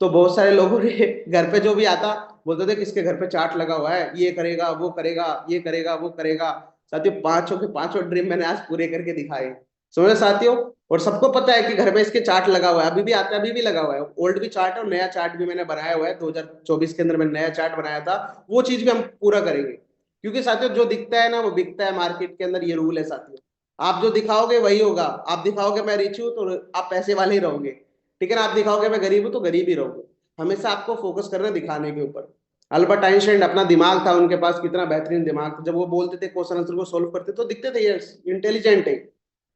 तो बहुत सारे लोगों ने घर पे जो भी आता बोलते थे किसके घर पे चार्ट लगा हुआ है, ये करेगा वो करेगा, ये करेगा वो करेगा। साथियों पांचों के पांचों ड्रीम मैंने आज पूरे करके दिखाए। समझे साथियों? और सबको पता है कि घर में इसके चार्ट लगा हुआ है, अभी भी आता है, अभी भी लगा हुआ है, ओल्ड भी चार्ट है और नया चार्ट भी मैंने बनाया हुआ है। 2024 के अंदर मैंने नया चार्ट बनाया था, वो चीज भी हम पूरा करेंगे। क्योंकि साथियों जो दिखता है ना वो बिकता है मार्केट के अंदर, ये रूल है साथियों। आप जो दिखाओगे वही होगा, आप दिखाओगे मैं रिच हूं तो आप पैसे वाले ही रहोगे। ठीक है ना? आप दिखाओगे मैं गरीब हूं तो गरीब ही रहोगे। हमेशा आपको फोकस करना है दिखाने के ऊपर। अल्बर्ट आइंस्टाइन अपना दिमाग था, उनके पास कितना बेहतरीन दिमाग था, जब वो बोलते थे क्वेश्चन आंसर को सोल्व करते तो दिखते थे ये इंटेलिजेंट है।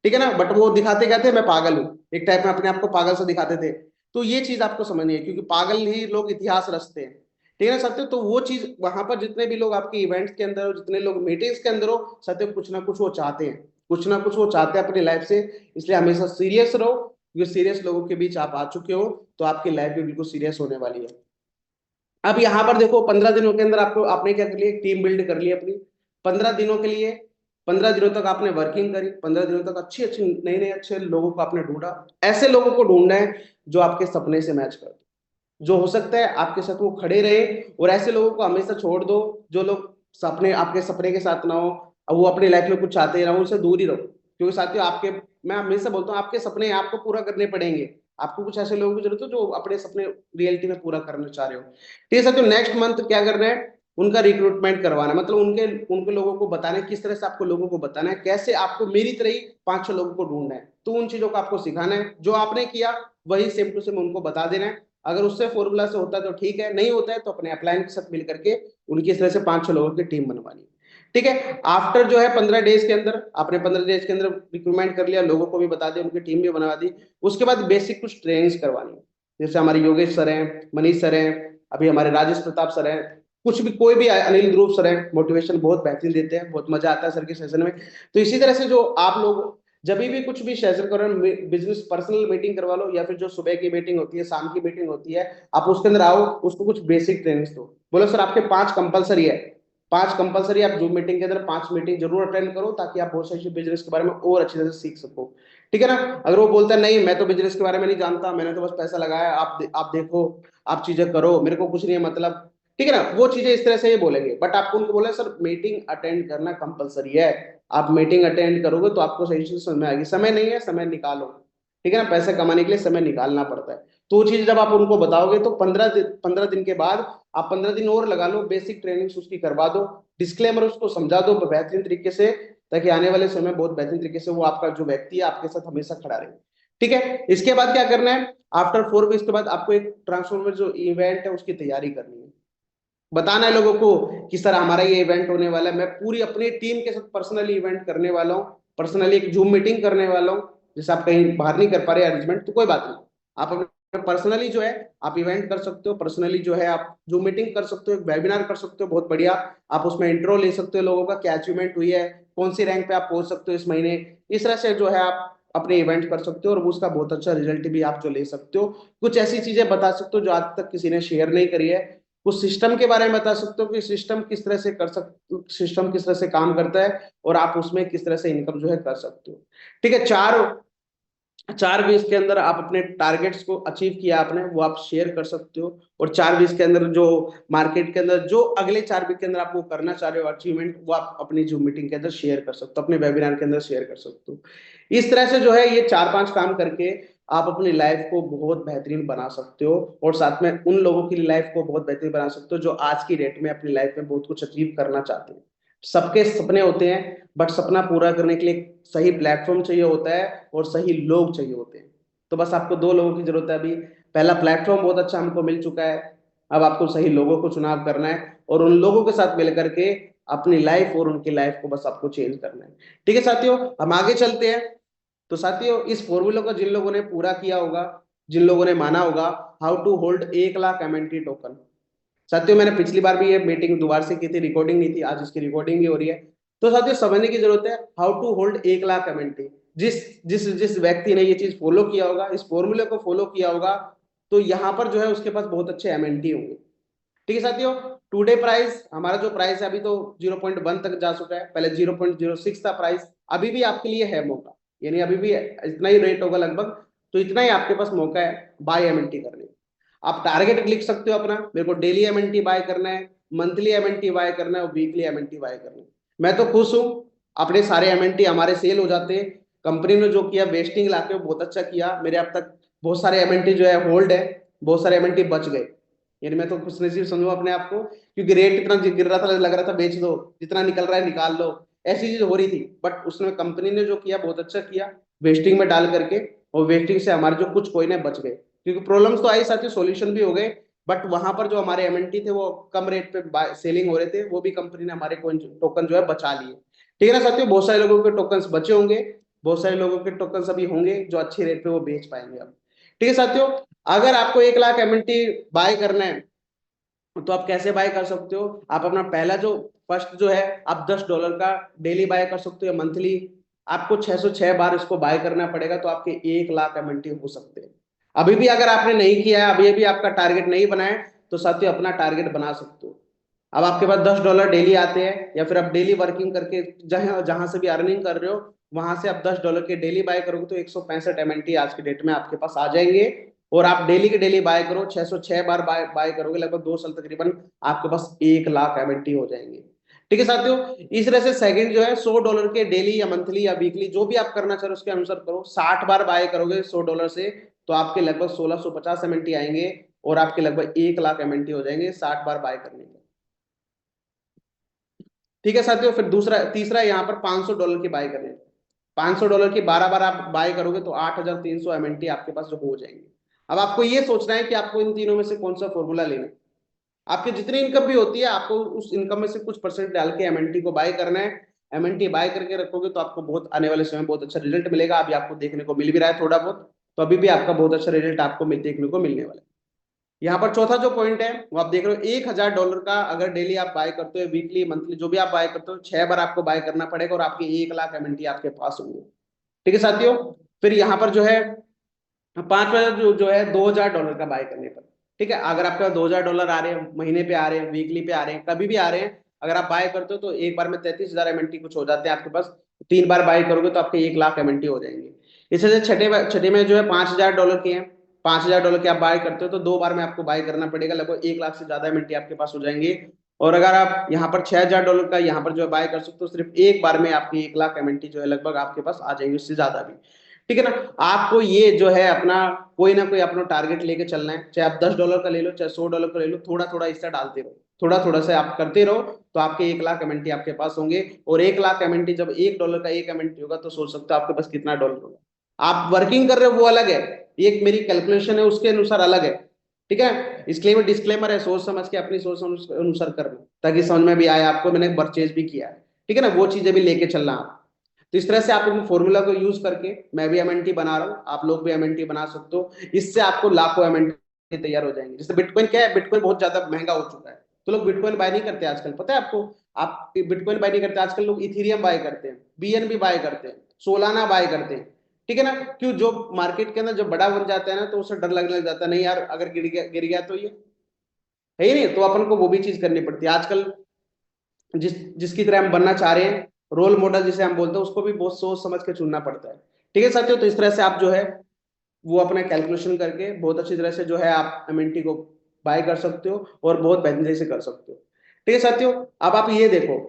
ठीक है ना? बट वो दिखाते क्या थे, मैं पागल हूँ, एक टाइप में अपने आप को पागल से दिखाते थे। तो ये चीज आपको समझनी है, क्योंकि पागल ही लोग इतिहास रचते हैं। ठीक है ना सत्य? तो वो चीज वहां पर जितने भी लोग आपके इवेंट्स के अंदर हो, जितने लोग मीटिंग्स के अंदर हो, सत्य कुछ ना कुछ वो चाहते हैं, कुछ ना कुछ वो चाहते हैं अपनी लाइफ से। इसलिए हमेशा सीरियस रहो, क्योंकि सीरियस लोगों के बीच आप आ चुके हो तो आपकी लाइफ भी बिल्कुल सीरियस होने वाली है। अब यहाँ पर देखो 15 दिनों के अंदर आपको आपने क्या कर लिया, टीम बिल्ड कर ली अपनी। 15 दिनों के लिए, 15 दिनों तक आपने वर्किंग करी, 15 दिनों तक अच्छी अच्छी नए नए अच्छे लोगों को आपने ढूंढा। ऐसे लोगों को ढूंढना है जो आपके सपने से मैच कर, जो हो सकता है आपके साथ वो खड़े रहे। और ऐसे लोगों को हमेशा छोड़ दो जो लोग सपने आपके सपने के साथ ना हो, अब वो अपनी लाइफ में कुछ चाहते ना हो, उनसे दूर ही रहो। क्योंकि साथियों आपके, मैं हमेशा बोलता हूँ आपके सपने आपको पूरा करने पड़ेंगे। आपको कुछ ऐसे लोगों की जरूरत है जो अपने सपने रियलिटी में पूरा करना चाह रहे हो। ठीक है साथियों? नेक्स्ट मंथ क्या करना है, उनका रिक्रूटमेंट करवाना, मतलब उनके उनके लोगों को बताना है किस तरह से आपको लोगों को बताना है, कैसे आपको मेरी तरह ही 5-6 लोगों को ढूंढना है। तो उन चीजों को आपको सिखाना है, जो आपने किया वही सेम टू सेम उनको बता देना है। अगर उससे फॉर्मूला से होता है तो ठीक है, नहीं होता है तो अपने अपलाइन के साथ मिल करके उनकी इस तरह से 5-6 लोगों की टीम बनवानी है। ठीक है? आफ्टर जो है 15 डेज के अंदर, आपने 15 डेज के अंदर रिक्रूटमेंट कर लिया, लोगों को भी बता दिया, उनकी टीम भी बनवा दी। उसके बाद बेसिक कुछ ट्रेनिंग्स करवानी है, जैसे हमारे योगेश सर हैं, मनीष सर हैं, अभी हमारे राजेश प्रताप सर हैं, कुछ भी कोई भी, अनिल ध्रुव सर हैं, मोटिवेशन बहुत बेहतरीन देते हैं, बहुत मजा आता है सर के सेशन में। तो इसी तरह से जो आप लोग जब भी कुछ भी सेशन करो, बिजनेस पर्सनल मीटिंग करवा लो या फिर जो सुबह की मीटिंग होती है, शाम की मीटिंग होती है, आप उसके अंदर आओ, उसको कुछ बेसिक ट्रेनिंग्स दो। बोलो सर आपके 5 कंपलसरी है, 5 कंपलसरी, आप जूम मीटिंग के अंदर 5 मीटिंग जरूर अटेंड करो, ताकि आप बहुत सारी बिजनेस के बारे में और अच्छी तरह से सीख सको। ठीक है ना? अगर वो बोलता है नहीं मैं तो बिजनेस के बारे में नहीं जानता, मैंने तो बस पैसा लगाया, आप देखो, आप चीजें करो, मेरे को कुछ नहीं है मतलब। ठीक है ना? वो चीजें इस तरह से ही बोलेंगे, बट आपको उनको बोले सर मीटिंग अटेंड करना कंपलसरी है, आप मीटिंग अटेंड करोगे तो आपको सही से समझ में आएगी। समय नहीं है, समय निकालो। ठीक है ना? पैसे कमाने के लिए समय निकालना पड़ता है। तो वो चीज जब आप उनको बताओगे तो 15 दिन के बाद आप 15 दिन और लगा लो, बेसिक ट्रेनिंग उसकी करवा दो, डिस्क्लेमर उसको समझा दो बेहतरीन तरीके से, ताकि आने वाले समय बहुत बेहतरीन तरीके से वो आपका जो व्यक्ति है आपके साथ हमेशा खड़ा रहे। ठीक है? इसके बाद क्या करना है, आफ्टर 4 वीक्स के बाद आपको एक ट्रांसफॉर्मर जो इवेंट है उसकी तैयारी करनी है। बताना है लोगों को कि सर हमारा ये इवेंट होने वाला है, मैं पूरी अपनी टीम के साथ पर्सनली इवेंट करने वाला हूँ, पर्सनली एक जूम मीटिंग करने वाला हूँ। जैसे आप कहीं बाहर नहीं कर पा रहे अरेंजमेंट तो कोई बात नहीं, आप अपने पर्सनली जो है आप इवेंट कर सकते हो, पर्सनली जो है आप जूम मीटिंग कर सकते हो, एक वेबिनार कर सकते हो, बहुत बढ़िया। आप उसमें इंट्रो ले सकते हो लोगों का, क्या अचीवमेंट हुई है, कौन सी रैंक पे आप पहुंच सकते हो इस महीने। इस तरह से जो है आप अपने इवेंट कर सकते हो और उसका बहुत अच्छा रिजल्ट भी आप जो ले सकते हो। कुछ ऐसी चीजें बता सकते हो जो आज तक किसी ने शेयर नहीं करी है। उस सिस्टम के बारे में बता सकते हो कि सिस्टम किस तरह से सिस्टम किस तरह से काम करता है और आप उसमें किस तरह से इनकम जो है कर सकते हो। ठीक है? 4 4 20 के अंदर आप अपने टारगेट्स को अचीव किया आपने, वो आप शेयर कर सकते हो। और 4 20 के अंदर जो मार्केट के अंदर जो अगले 4 वीक के अंदर आप वो करना चाह रहे हो अचीवमेंट, वो आप अपनी जूम मीटिंग के अंदर शेयर कर सकते हो, अपने वेबिनार के अंदर शेयर कर सकते हो। इस तरह से जो है ये 4-5 काम करके आप अपनी लाइफ को बहुत बेहतरीन बना सकते हो, और साथ में उन लोगों की लाइफ को बहुत बेहतरीन बना सकते हो जो आज की डेट में अपनी लाइफ में बहुत कुछ अचीव करना चाहते हैं। सबके सपने होते हैं, बट सपना पूरा करने के लिए एक सही प्लेटफॉर्म चाहिए होता है और सही लोग चाहिए होते हैं। तो बस आपको दो लोगों की जरूरत है अभी। पहला प्लेटफॉर्म बहुत अच्छा हमको मिल चुका है, अब आपको सही लोगों को चुनाव करना है और उन लोगों के साथ मिल करके अपनी लाइफ और उनकी लाइफ को बस आपको चेंज करना है। ठीक है साथियों, हम आगे चलते हैं। तो साथियों, इस फॉर्मूला को जिन लोगों ने पूरा किया होगा, जिन लोगों ने माना होगा, how to hold 1 lakh MNT token. साथियों, मैंने पिछली बार भी ये मीटिंग दोबारा से की थी, रिकॉर्डिंग नहीं थी, आज इसकी रिकॉर्डिंग भी हो रही है। तो साथियों, समझने की जरूरत है how to hold 1 lakh MNT. जिस जिस जिस व्यक्ति ने ये चीज फॉलो किया होगा, इस फॉर्मूले को फॉलो किया होगा, तो यहाँ पर जो है उसके पास बहुत अच्छे एमएनटी होंगे। ठीक है साथियों, टुडे प्राइस, हमारा जो प्राइस है अभी तो 0.1 तक जा चुका है, पहले 0.06 था प्राइस। अभी भी आपके लिए है मौका, यानी अभी भी इतना ही रेट होगा लगभग, तो इतना ही आपके पास मौका है बाय एमएनटी करने का। आप टारगेट लिख सकते हो अपना, मेरे को डेली एमएनटी बाय करना है, मंथली एमएनटी बाय करना है और वीकली एमएनटी बाय करना है। मैं तो खुश हूं, अपने सारे एमएनटी हमारे सेल हो जाते हैं। कंपनी ने जो किया वेस्टिंग लाके वो बहुत अच्छा किया, मेरे अब तक बहुत सारे एमएनटी जो है होल्ड है, बहुत सारे एमएनटी बच गए। यानी मैं तो खुश नसीब समझू अपने आप को, क्योंकि रेट इतना गिर रहा था, लग रहा था बेच दो, जितना निकल रहा है निकाल लो, ऐसी चीज हो रही थी। बट उसमें कंपनी ने जो किया बहुत अच्छा किया, वेस्टिंग में डाल करके, और वेस्टिंग से हमारे जो कुछ कोइन है बच गए, क्योंकि प्रॉब्लम्स तो आई साथ ही सॉल्यूशन भी हो गए। बट वहां पर जो हमारे एमएनटी थे वो कम रेट पे सेलिंग हो रहे थे, वो भी कंपनी ने हमारे कोइन टोकन जो है बचा लिए। ठीक है ना साथियों, बहुत सारे लोगों के टोकन बचे होंगे, बहुत सारे लोगों के टोकन अभी होंगे जो अच्छे रेट पे वो बेच पाएंगे अब। ठीक है साथियों, अगर आपको 1 लाख एमएनटी बाय करना है तो आप कैसे बाय कर सकते हो। आप अपना पहला जो फर्स्ट जो है, आप $10 का डेली बाय कर सकते हो या मंथली। आपको 606 बार इसको बाय करना पड़ेगा, तो आपके 1 लाख एमएनटी हो सकते हैं। अभी भी अगर आपने नहीं किया है, अभी भी आपका टारगेट नहीं बनाया, तो साथियों अपना टारगेट बना सकते हो। अब आपके पास $10 डेली आते हैं, या फिर आप डेली वर्किंग करके जहां जहां से भी अर्निंग कर रहे हो, वहां से आप $10 के डेली बाय करोगे तो 165 एमएनटी आज के डेट में आपके पास आ जाएंगे। और आप डेली के डेली बाय करो, 606 बार बाय करोगे, लगभग 2 साल तकरीबन आपके पास 1 लाख एमएनटी हो जाएंगे। ठीक है साथियों, इस तरह से सेकंड जो है $100 के डेली या मंथली या वीकली जो भी आप करना चाह रहे हो उसके अनुसार करो। 60 बार बाय करोगे $100 से, तो आपके लगभग 1650 एमएनटी आएंगे, और आपके लगभग 1 लाख एमएनटी हो जाएंगे 60 बार बाय करने के। ठीक है साथियों, फिर दूसरा तीसरा यहाँ पर $500 की बाय करने। $500 की 12 बार आप बाय करोगे तो 8300 एमएनटी आपके पास जो हो जाएंगे। अब आपको ये सोचना है कि आपको इन तीनों में से कौन सा फॉर्मूला लेना है। आपकी जितनी इनकम भी होती है, आपको उस इनकम में से कुछ परसेंट डाल के एमएनटी को बाय करना है। एमएनटी बाय करके रखोगे तो आपको बहुत आने वाले समय में बहुत अच्छा रिजल्ट मिलेगा। अभी आपको देखने को मिल भी रहा है थोड़ा बहुत, तो अभी भी आपका बहुत अच्छा रिजल्ट आपको देखने को मिलने वाला है। यहाँ पर चौथा जो पॉइंट है वो आप देख रहे हो, $1000 का अगर डेली आप बाय करते हो, वीकली मंथली जो भी आप बाय करते हो, 6 बार आपको बाय करना पड़ेगा और आपके 1 लाख एमएनटी आपके पास होंगे। ठीक है साथियों, फिर यहाँ पर जो है 5 बार जो है $2000 का बाय करने पर। ठीक है, अगर आपका $2000 आ रहे हैं, महीने पे आ रहे हैं, वीकली पे आ रहे हैं, कभी भी आ रहे हैं, अगर आप बाय करते हो तो एक बार में 33,000 एमएनटी कुछ हो जाते हैं आपके पास। 3 बार बाय करोगे तो आपके 1 लाख एमएनटी हो जाएंगे। इसी से छठे में जो है $5000 के हैं, $5000 के आप बाय करते हो तो 2 बार में आपको बाय करना पड़ेगा, लगभग 1 लाख से ज्यादा एमएनटी आपके पास हो जाएंगे। और अगर आप यहाँ पर $6000 का यहाँ पर जो है बाय कर सकते हो, सिर्फ एक बार में आपकी 1 लाख एमएनटी जो है लगभग आपके पास आ जाएंगे, उससे ज्यादा भी। ठीक है ना, आपको ये जो है अपना कोई ना कोई अपना टारगेट लेके चलना है, चाहे आप $10 का ले लो, चाहे $100 का ले लो, थोड़ा थोड़ा हिस्सा डालते रहो, थोड़ा थोड़ा से आप करते रहो, तो आपके 1 लाख एमएनटी आपके पास होंगे। और 1 लाख एमएनटी जब $1 का 1 एमएनटी होगा, तो सोच सकते हो आपके पास कितना डॉलर होगा। आप वर्किंग कर रहे हो वो अलग है, एक मेरी कैलकुलेशन है उसके अनुसार अलग है। ठीक है, इसलिए मैं डिस्क्लेमर है, सोच समझ के अपनी सोच अनुसार करना, ताकि समझ में भी आए आपको, मैंने परचेज भी किया है। ठीक है ना, वो चीजें भी लेके चलना आप। तो इस तरह से आप इन फॉर्मूला को यूज करके, मैं भी एमएनटी बना रहा हूँ, आप लोग भी एमएनटी बना सकते हो, इससे आपको लाखों एमएनटी तैयार हो जाएंगे। जैसे बिटकॉइन क्या है, बिटकॉइन बहुत ज्यादा महंगा हो चुका है, तो लोग बिटकॉइन बाय नहीं करते आजकल, पता है आपको। आप बिटकॉइन बाय नहीं करते आजकल, लोग इथीरियम बाय करते हैं, बीएनबी बाय करते हैं, सोलाना बाय करते हैं। ठीक है ना, क्यों, जो मार्केट के अंदर जब बड़ा बन जाता है ना, तो उससे डर लगने लग जाता है, नहीं यार अगर गिर गया तो ये है ही नहीं, तो अपन को वो भी चीज करनी पड़ती है आजकल। जिसकी तरह हम बनना चाह रहे हैं, रोल मॉडल जिसे हम बोलते हैं, उसको भी बहुत सोच समझ के चुनना पड़ता है। ठीक है साथियों, तो इस तरह से आप जो है वो अपना कैलकुलेशन करके बहुत अच्छी तरह से जो है आप एमएनटी को बाय कर सकते हो और बहुत बेहतरीन से कर सकते हो। ठीक है साथियों, अब आप ये देखो,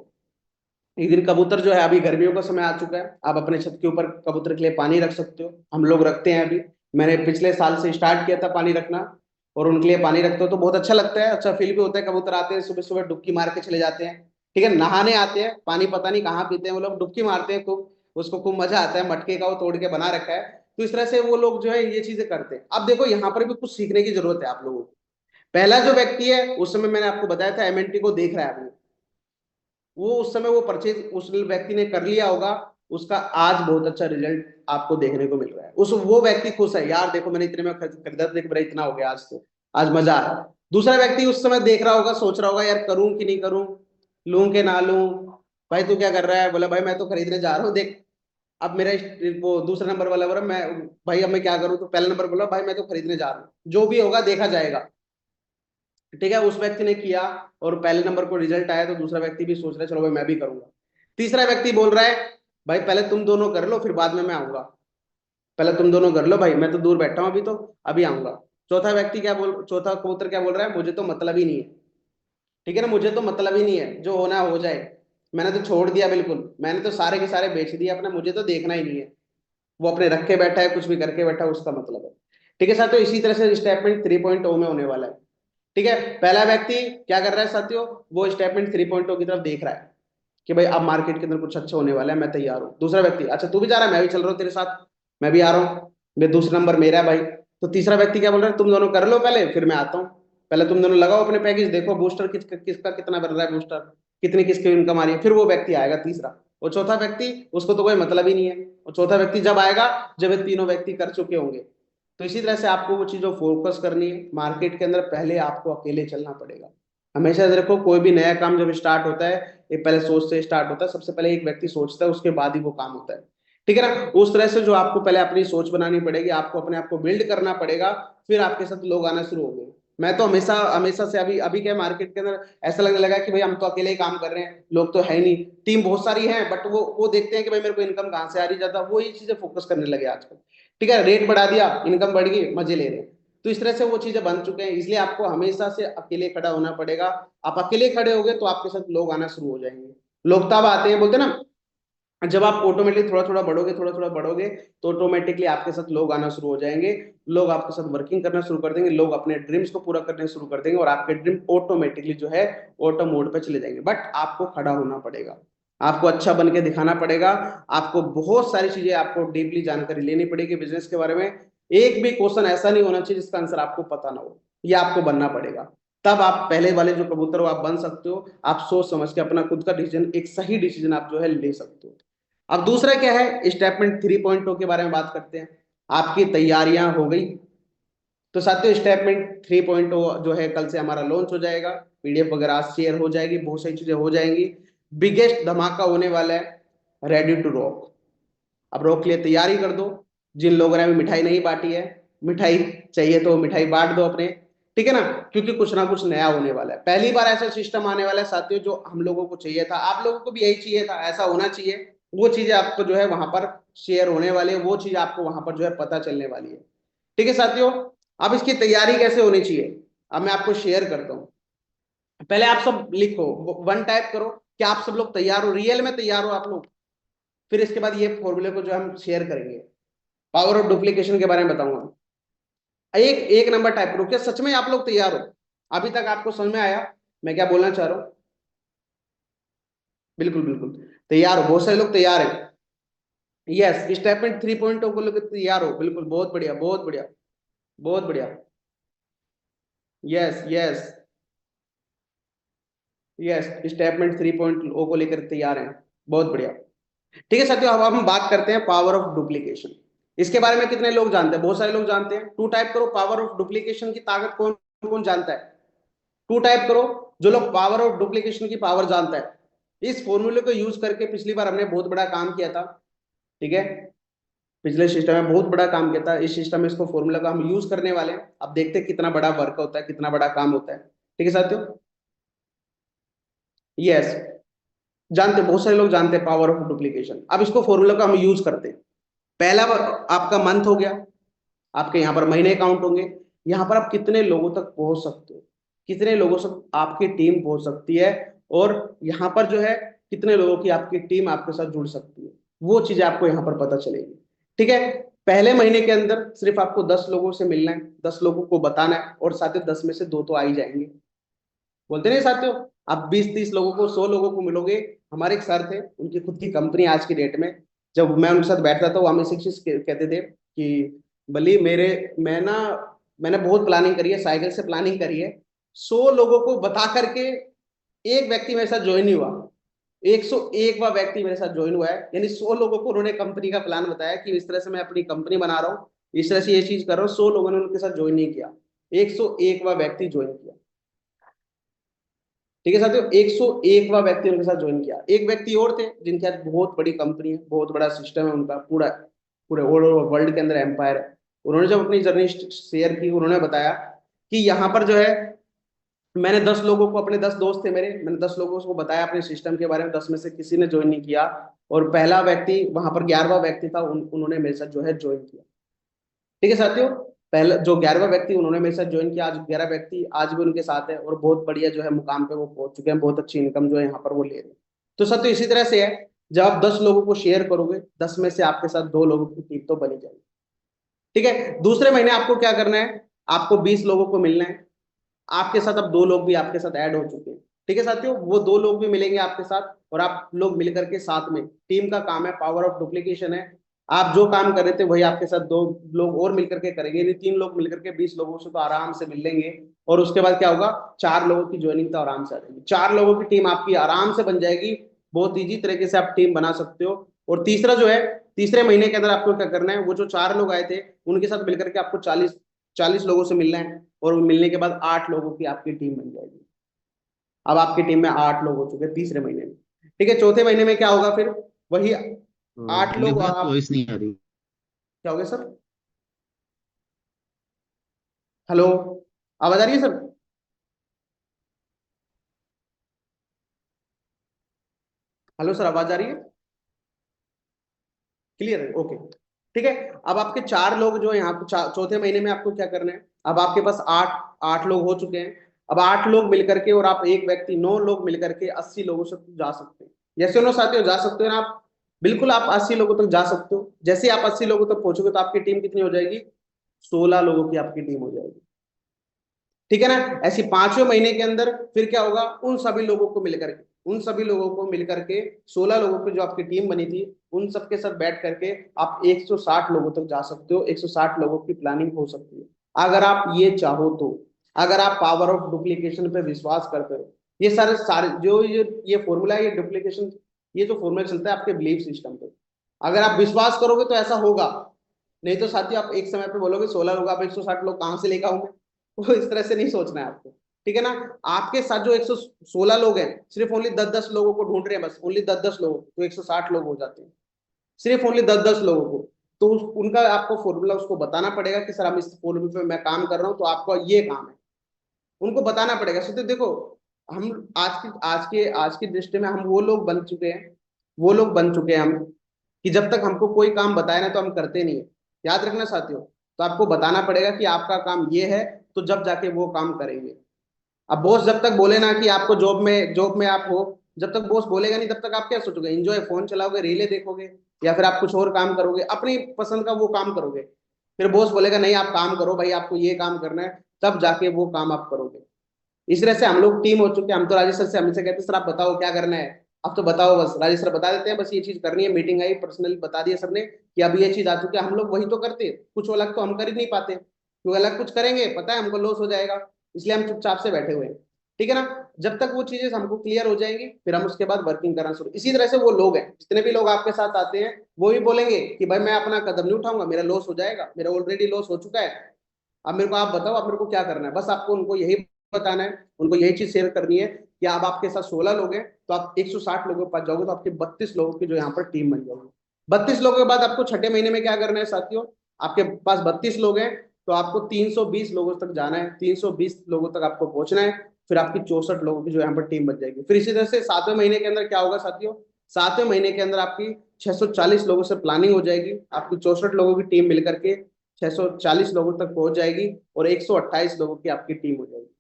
एक दिन कबूतर जो है, अभी गर्मियों का समय आ चुका है, आप अपने छत के ऊपर कबूतर के लिए पानी रख सकते हो, हम लोग रखते हैं अभी। मैंने पिछले साल से स्टार्ट किया था पानी रखना, और उनके लिए पानी रखते हो तो बहुत अच्छा लगता है, अच्छा फील भी होता है। कबूतर आते हैं सुबह सुबह, डुबकी मार के चले जाते हैं, ठीक है, नहाने आते हैं, पानी पता नहीं कहाँ पीते हैं वो लोग, डुबकी मारते हैं खूब, उसको खूब मजा आता है, मटके का वो तोड़ के बना रखा है। तो इस तरह से वो लोग जो है ये चीजें करते हैं। अब देखो यहाँ पर भी कुछ सीखने की जरूरत है आप लोगों को। पहला जो व्यक्ति है, उस समय मैंने आपको बताया था एमएनटी को देख रहा है वो उस समय वो परचेज उस व्यक्ति ने कर लिया होगा, उसका आज बहुत अच्छा रिजल्ट आपको देखने को मिल रहा है। उस वो व्यक्ति खुश है, यार देखो मैंने इतने में खरीदा था, देखो मेरा इतना हो गया आज, तो आज मजा आ रहा है। दूसरा व्यक्ति उस समय देख रहा होगा, सोच रहा होगा यार करूं कि नहीं करूं, लूं कि ना लूं। भाई तू क्या कर रहा है? बोला भाई मैं तो खरीदने जा रहा हूँ देख। अब मेरा वो दूसरा नंबर वाला बोला मैं, भाई अब मैं क्या करूं? तो पहला नंबर बोला भाई मैं तो खरीदने जा रहा हूँ, जो भी होगा देखा जाएगा। ठीक है, उस व्यक्ति ने किया और पहले नंबर को रिजल्ट आया, तो दूसरा व्यक्ति भी सोच रहा है चलो भाई मैं भी करूंगा। तीसरा व्यक्ति बोल रहा है भाई पहले तुम दोनों कर लो फिर बाद में मैं आऊंगा, पहले तुम दोनों कर लो भाई, मैं तो दूर बैठा हूं अभी, तो अभी आऊंगा। चौथा कबूतर क्या बोल रहा है? मुझे तो मतलब ही नहीं है, ठीक है ना, मुझे तो मतलब ही नहीं है, जो होना हो जाए, मैंने तो छोड़ दिया बिल्कुल, मैंने तो सारे के सारे बेच दिए अपने, मुझे तो देखना ही नहीं है। वो अपने रख के बैठा है, कुछ भी करके बैठा है, उसका मतलब है। ठीक है साथियों, इसी तरह से स्टेटमेंट 3.0 में होने वाला है। ठीक है, पहला व्यक्ति क्या कर रहा है साथियों? वो स्टेटमेंट 3.0 की तरफ देख रहा है कि भाई अब मार्केट के अंदर कुछ अच्छा होने वाला है, मैं तैयार हूँ। दूसरा व्यक्ति, अच्छा तू भी जा रहा है, मैं भी चल रहा हूँ तेरे साथ, मैं भी आ रहा हूँ, मैं दूसरा नंबर मेरा है भाई। तो तीसरा व्यक्ति क्या बोल रहा है? तुम दोनों कर लो पहले फिर मैं आता हूँ, पहले तुम दोनों लगाओ अपने पैकेज, देखो बूस्टर किसका कितना बन रहा है, बूस्टर कितनी किसकी इनकम आ रही है, फिर वो व्यक्ति आएगा तीसरा। और चौथा व्यक्ति, उसको तो कोई मतलब ही नहीं है। और चौथा व्यक्ति जब आएगा जब ये तीनों व्यक्ति कर चुके होंगे। तो इसी तरह से आपको वो चीजों फोकस करनी है मार्केट के अंदर, पहले आपको अकेले चलना पड़ेगा। हमेशा याद रखो, कोई भी नया काम जब स्टार्ट होता है, ये पहले सोच से स्टार्ट होता है, सबसे पहले एक व्यक्ति सोचता है, उसके बाद ही वो काम होता है। ठीक है ना? उस तरह से जो आपको पहले अपनी सोच बनानी पड़ेगी, आपको अपने आप को बिल्ड करना पड़ेगा, फिर आपके साथ लोग आना शुरू होंगे। मैं तो हमेशा हमेशा से अभी अभी क्या मार्केट के अंदर ऐसा लगने लगा कि भाई हम तो अकेले ही काम कर रहे हैं, लोग तो है नहीं, टीम बहुत सारी है, बट वो देखते हैं कि भाई मेरे को इनकम कहाँ से आ रही, ज्यादा वो ये चीजें फोकस करने लगे आजकल। ठीक है, रेट बढ़ा दिया, इनकम बढ़ गई, मजे ले रहे हैं। तो इस तरह से वो चीजें बन चुके हैं, इसलिए आपको हमेशा से अकेले खड़ा होना पड़ेगा। आप अकेले खड़े होगे तो आपके साथ लोग आना शुरू हो जाएंगे। लोग तब आते हैं, बोलते हैं ना, जब आप ऑटोमेटिकली थोड़ा थोड़ा बढ़ोगे, थोड़ा थोड़ा बढ़ोगे, तो ऑटोमेटिकली आपके साथ लोग आना शुरू हो जाएंगे। लोग आपके साथ वर्किंग करना शुरू कर देंगे, लोग अपने ड्रीम्स को पूरा करने शुरू कर देंगे, और आपके ड्रीम ऑटोमेटिकली जो है ऑटो मोड पे चले जाएंगे। बट आपको खड़ा होना पड़ेगा, आपको अच्छा बन के दिखाना पड़ेगा, आपको बहुत सारी चीजें, आपको डीपली जानकारी लेनी पड़ेगी बिजनेस के बारे में। एक भी क्वेश्चन ऐसा नहीं होना चाहिए जिसका आंसर आपको पता ना हो, ये आपको बनना पड़ेगा। तब आप पहले वाले जो कबूतर हो आप बन सकते हो, आप सोच समझ के अपना खुद का डिसीजन, एक सही डिसीजन आप जो है ले सकते हो। अब दूसरा क्या है, स्टेटमेंट 3.0 के बारे में बात करते हैं। आपकी तैयारियां हो गई? तो साथियों स्टेटमेंट 3.0 जो है कल से हमारा लॉन्च हो जाएगा, पीडीएफ वगैरह शेयर हो जाएगी, बहुत सारी चीजें हो जाएंगी, बिगेस्ट धमाका होने वाला है, रेडी टू रॉक। अब रॉक के लिए तैयारी कर दो। जिन लोगों ने अभी मिठाई नहीं बांटी है, मिठाई चाहिए तो मिठाई बांट दो अपने, ठीक है ना, क्योंकि कुछ ना कुछ नया होने वाला है, पहली बार ऐसा सिस्टम आने वाला है साथियों, जो हम लोगों को चाहिए था, आप लोगों को भी यही चाहिए था, ऐसा होना चाहिए। वो चीजें आपको जो है वहां पर शेयर होने वाली है, वो चीज आपको वहां पर जो है पता चलने वाली है। ठीक है साथियों, अब इसकी तैयारी कैसे होनी चाहिए, अब मैं आपको शेयर करता हूँ। पहले आप सब लिखो, वन टाइप करो कि आप सब लोग तैयार हो, रियल में तैयार हो आप लोग। फिर इसके बाद ये फॉर्मूले को जो हम शेयर करेंगे, पावर ऑफ डुप्लीकेशन के बारे में बताऊंगा। एक एक नंबर टाइप करो, क्या सच में आप लोग तैयार हो? अभी तक आपको समझ में आया मैं क्या बोलना चाह रहा हूँ? बिल्कुल बिल्कुल तैयार हो, बहुत सारे लोग तैयार हैं। यस, स्टेटमेंट 3.0 को लेकर तैयार हो, बिल्कुल, बहुत बढ़िया बहुत बढ़िया बहुत बढ़िया। यस यस यस, स्टेटमेंट 3.0 को लेकर तैयार हैं, बहुत बढ़िया। ठीक है साथियों, अब हम बात करते हैं पावर ऑफ डुप्लीकेशन। इसके बारे में कितने लोग जानते हैं? बहुत सारे लोग जानते हैं। टू टाइप करो, पावर ऑफ डुप्लीकेशन की ताकत कौन कौन जानता है? टू टाइप करो, जो लोग पावर ऑफ डुप्लीकेशन की पावर जानता है। इस फॉर्मूले को यूज करके पिछली बार हमने बहुत बड़ा काम किया था, ठीक है, पिछले सिस्टम में बहुत बड़ा काम किया था, इस सिस्टम में इसको फॉर्मूला का हम यूज करने वाले हैं। अब देखते हैं कितना बड़ा वर्क होता है, कितना बड़ा काम होता है। ठीक है साथियों, यस, जानते बहुत सारे लोग जानते हैं पावर ऑफ डुप्लीकेशन। अब इसको फॉर्मूला का हम यूज करते हैं। पहला आपका मंथ हो गया, आपके यहाँ पर महीने काउंट होंगे, यहाँ पर आप कितने लोगों तक पहुंच सकते हो, कितने लोगों से आपकी टीम पहुंच सकती है, और यहाँ पर जो है कितने लोगों की आपकी टीम आपके साथ जुड़ सकती है, वो चीजें आपको यहाँ पर पता चलेगी। ठीक है, पहले महीने के अंदर सिर्फ आपको 10 लोगों से मिलना है, 10 लोगों को बताना है, और साथ ही 10 में से दो तो आ ही जाएंगे। बोलते नहीं साथियों, आप 20-30 लोगों को, 100 लोगों को मिलोगे। हमारे एक सर थे, उनकी खुद की कंपनी आज की डेट में, जब मैं उनके साथ बैठता था वो हमें शिक्षित कहते थे कि बली मेरे मैं ना मैंने बहुत प्लानिंग करी है, साइकिल से प्लानिंग करी है, 100 लोगों को बता करके एक व्यक्ति मेरे साथ ज्वाइन नहीं हुआ। 101वां व्यक्ति मेरे साथ ज्वाइन हुआ है, यानी 100 लोगों को उन्होंने कंपनी का प्लान बताया कि इस तरह से मैं अपनी कंपनी बना रहा हूँ, इस तरह से ये चीज कर रहा हूँ, 100 लोगों ने उनके साथ ज्वाइन नहीं किया, 101वां व्यक्ति ज्वाइन किया। ठीक है साथियों, 101वां व्यक्ति उनके साथ ज्वाइन किया। एक व्यक्ति और थे जिनके आज बहुत बड़ी कंपनी है, बहुत बड़ा सिस्टम है उनका, पूरा पूरे ऑल ओवर वर्ल्ड के अंदर एम्पायर है। उन्होंने जब अपनी जर्नी शेयर की, उन्होंने बताया कि यहाँ पर जो है, मैंने 10 लोगों को, अपने 10 दोस्त थे मेरे, मैंने 10 लोगों को बताया अपने सिस्टम के बारे में, 10 में से किसी ने ज्वाइन नहीं किया, और पहला व्यक्ति वहां पर 11वां व्यक्ति था, उन्होंने मेरे साथ जो है ज्वाइन किया। ठीक है साथियों, पहले जो 11वां व्यक्ति उन्होंने मेरे साथ ज्वाइन किया, आज 11 व्यक्ति आज भी उनके साथ है, और बहुत बढ़िया जो है मुकाम पे वो पहुंच चुके हैं, बहुत अच्छी इनकम जो है यहाँ पर वो ले रहे हैं। तो साथियों इसी तरह से है, जब आप 10 लोगों को शेयर करोगे, 10 में से आपके साथ 2 लोगों की टीम तो बनी जाएगी। ठीक है, दूसरे महीने आपको क्या करना है, आपको 20 लोगों को मिलना है। आपके साथ अब 2 लोग भी आपके साथ ऐड हो चुके हैं। ठीक है साथियों, वो 2 लोग भी मिलेंगे आपके साथ, और आप लोग मिलकर के साथ में, टीम का काम है, पावर ऑफ डुप्लीकेशन है। आप जो काम कर रहे थे वही आपके साथ 2 लोग और मिलकर के करेंगे, यानी 3 लोग मिलकर के 20 लोगों से तो आराम से मिल लेंगे। और उसके बाद क्या होगा, 4 लोगों की ज्वाइनिंग तो आराम से आ जाएगी, 4 लोगों की टीम आपकी आराम से बन जाएगी। बहुत ईजी तरीके से आप टीम बना सकते हो। और तीसरा जो है, तीसरे महीने के अंदर आपको क्या करना है, वो जो 4 लोग आए थे उनके साथ मिलकर के आपको 40 लोगों से मिलना है, और मिलने के बाद 8 लोगों की आपकी टीम बन जाएगी। अब आपकी टीम में 8 लोग हो चुके हैं तीसरे महीने में। ठीक है, चौथे महीने में क्या होगा फिर, वही 8 दिलीप लोग, भैया, और आप, वॉइस नहीं आ रही। क्या हो गया सर? हेलो, आवाज आ रही है सर? हेलो सर, आवाज आ रही है? क्लियर है, ओके। ठीक है, अब आपके 4 लोग जो यहाँ पे चौथे महीने में आपको क्या करना है, अब आपके पास आठ आठ लोग हो चुके हैं। अब 8 लोग मिलकर के, और आप एक व्यक्ति, 9 लोग मिलकर के 80 लोगों से जा सकते हैं। जैसे 9 साथियों जा सकते हो ना आप, बिल्कुल आप 80 लोगों तक जा सकते हो। जैसे आप 80 लोगों तक पहुंचोगे तो आपकी टीम कितनी हो जाएगी, 16 लोगों की आपकी टीम हो जाएगी। ठीक है ना? ऐसी 5वें महीने के अंदर फिर क्या होगा, उन सभी लोगों को मिलकर के, उन सभी लोगों को मिलकर के 16 लोगों की जो आपकी टीम बनी थी, उन सबके साथ बैठ करके आप 160 लोगों तक जा सकते हो। 160 लोगों की प्लानिंग हो सकती है, अगर आप ये चाहो तो, अगर आप पावर ऑफ डुप्लीकेशन पे विश्वास करते हो। ये सारे सारे जो ये फॉर्मूला है, ये डुप्लीकेशन, ये जो फॉर्मूला चलता है आपके बिलीफ सिस्टम पे, अगर आप विश्वास करोगे तो ऐसा होगा। नहीं तो साथियों आप एक समय पे बोलोगे 16 लोग, आप 160 लोग कहां से लेकर आऊं मैं? वो इस तरह से नहीं सोचना है आपको। ठीक है ना? आपके साथ जो 116 लोग हैं, सिर्फ ओनली 10-10 लोगों को ढूंढ रहे हैं, बस ओनली 10-10 लोग, तो 160 लोग हो जाते हैं। सिर्फ ओनली 10-10 लोगों को, तो उनका आपको फॉर्मूला उसको बताना पड़ेगा कि सर हम इस फॉर्मूले पे मैं काम कर रहा हूँ, तो आपका ये काम है, उनको बताना पड़ेगा। तो देखो, हम आज की दृष्टि में हम वो लोग बन चुके हैं, वो लोग बन चुके हैं हम, कि जब तक हमको कोई काम बताए ना तो हम करते नहीं है। याद रखना साथियों, तो आपको बताना पड़ेगा कि आपका काम ये है, तो जब जाके वो काम करेंगे। अब बॉस जब तक बोले ना कि आपको जॉब में आप हो, जब तक बॉस बोलेगा नहीं तब तक आप क्या सोचोगे, एंजॉय, फोन चलाओगे, रीले देखोगे, या फिर आप कुछ और काम करोगे, अपनी पसंद का वो काम करोगे। फिर बॉस बोलेगा नहीं आप काम करो भाई, आपको ये काम करना है, तब जाके वो काम आप करोगे। इस तरह से हम लोग टीम हो चुके हैं। हम तो राजेश सर से हमेशा कहते हैं सर आप बताओ क्या करना है, अब तो बताओ, बस राजेश सर बता देते हैं, बस ये चीज करनी है, मीटिंग आई, पर्सनली बता दिया सबने कि अब ये चीज आ चुकी है, हम लोग वही तो करते हैं। कुछ अलग तो हम कर ही नहीं पाते, क्योंकि अलग कुछ करेंगे पता है हमको लॉस हो जाएगा, इसलिए हम चुपचाप से बैठे हुए हैं। ठीक है ना? जब तक वो चीजें हमको क्लियर हो जाएंगी, फिर हम उसके बाद वर्किंग करना शुरू। इसी तरह से वो लोग हैं, जितने भी लोग आपके साथ आते हैं, वो भी बोलेंगे कि भाई मैं अपना कदम नहीं उठाऊंगा, मेरा लॉस हो जाएगा, मेरा ऑलरेडी लॉस हो चुका है, अब मेरे को आप बताओ, अब मेरे को क्या करना है। बस आपको उनको यही बताना है, उनको यही चीज शेयर करनी है कि अब आपके साथ 16 लोग हैं, तो आप 160 लोगों के पास जाओगे तो आपके 32 लोगों की जो यहाँ पर टीम बन जाएगी। 32 लोगों के बाद आपको छठे महीने में क्या करना है साथियों, आपके पास 32 लोग हैं, तो आपको 320 लोगों तक जाना है, 320 लोगों तक आपको पहुंचना है। फिर आपकी 64 लोगों की जो यहाँ पर टीम बन जाएगी। फिर इसी तरह से 7वें महीने के अंदर क्या होगा साथियों, 7वें महीने के अंदर आपकी 640 लोगों से प्लानिंग हो जाएगी, आपकी 64 लोगों की टीम मिलकर के 640 लोगों तक पहुंच जाएगी, और 128 लोगों की आपकी टीम हो जाएगी।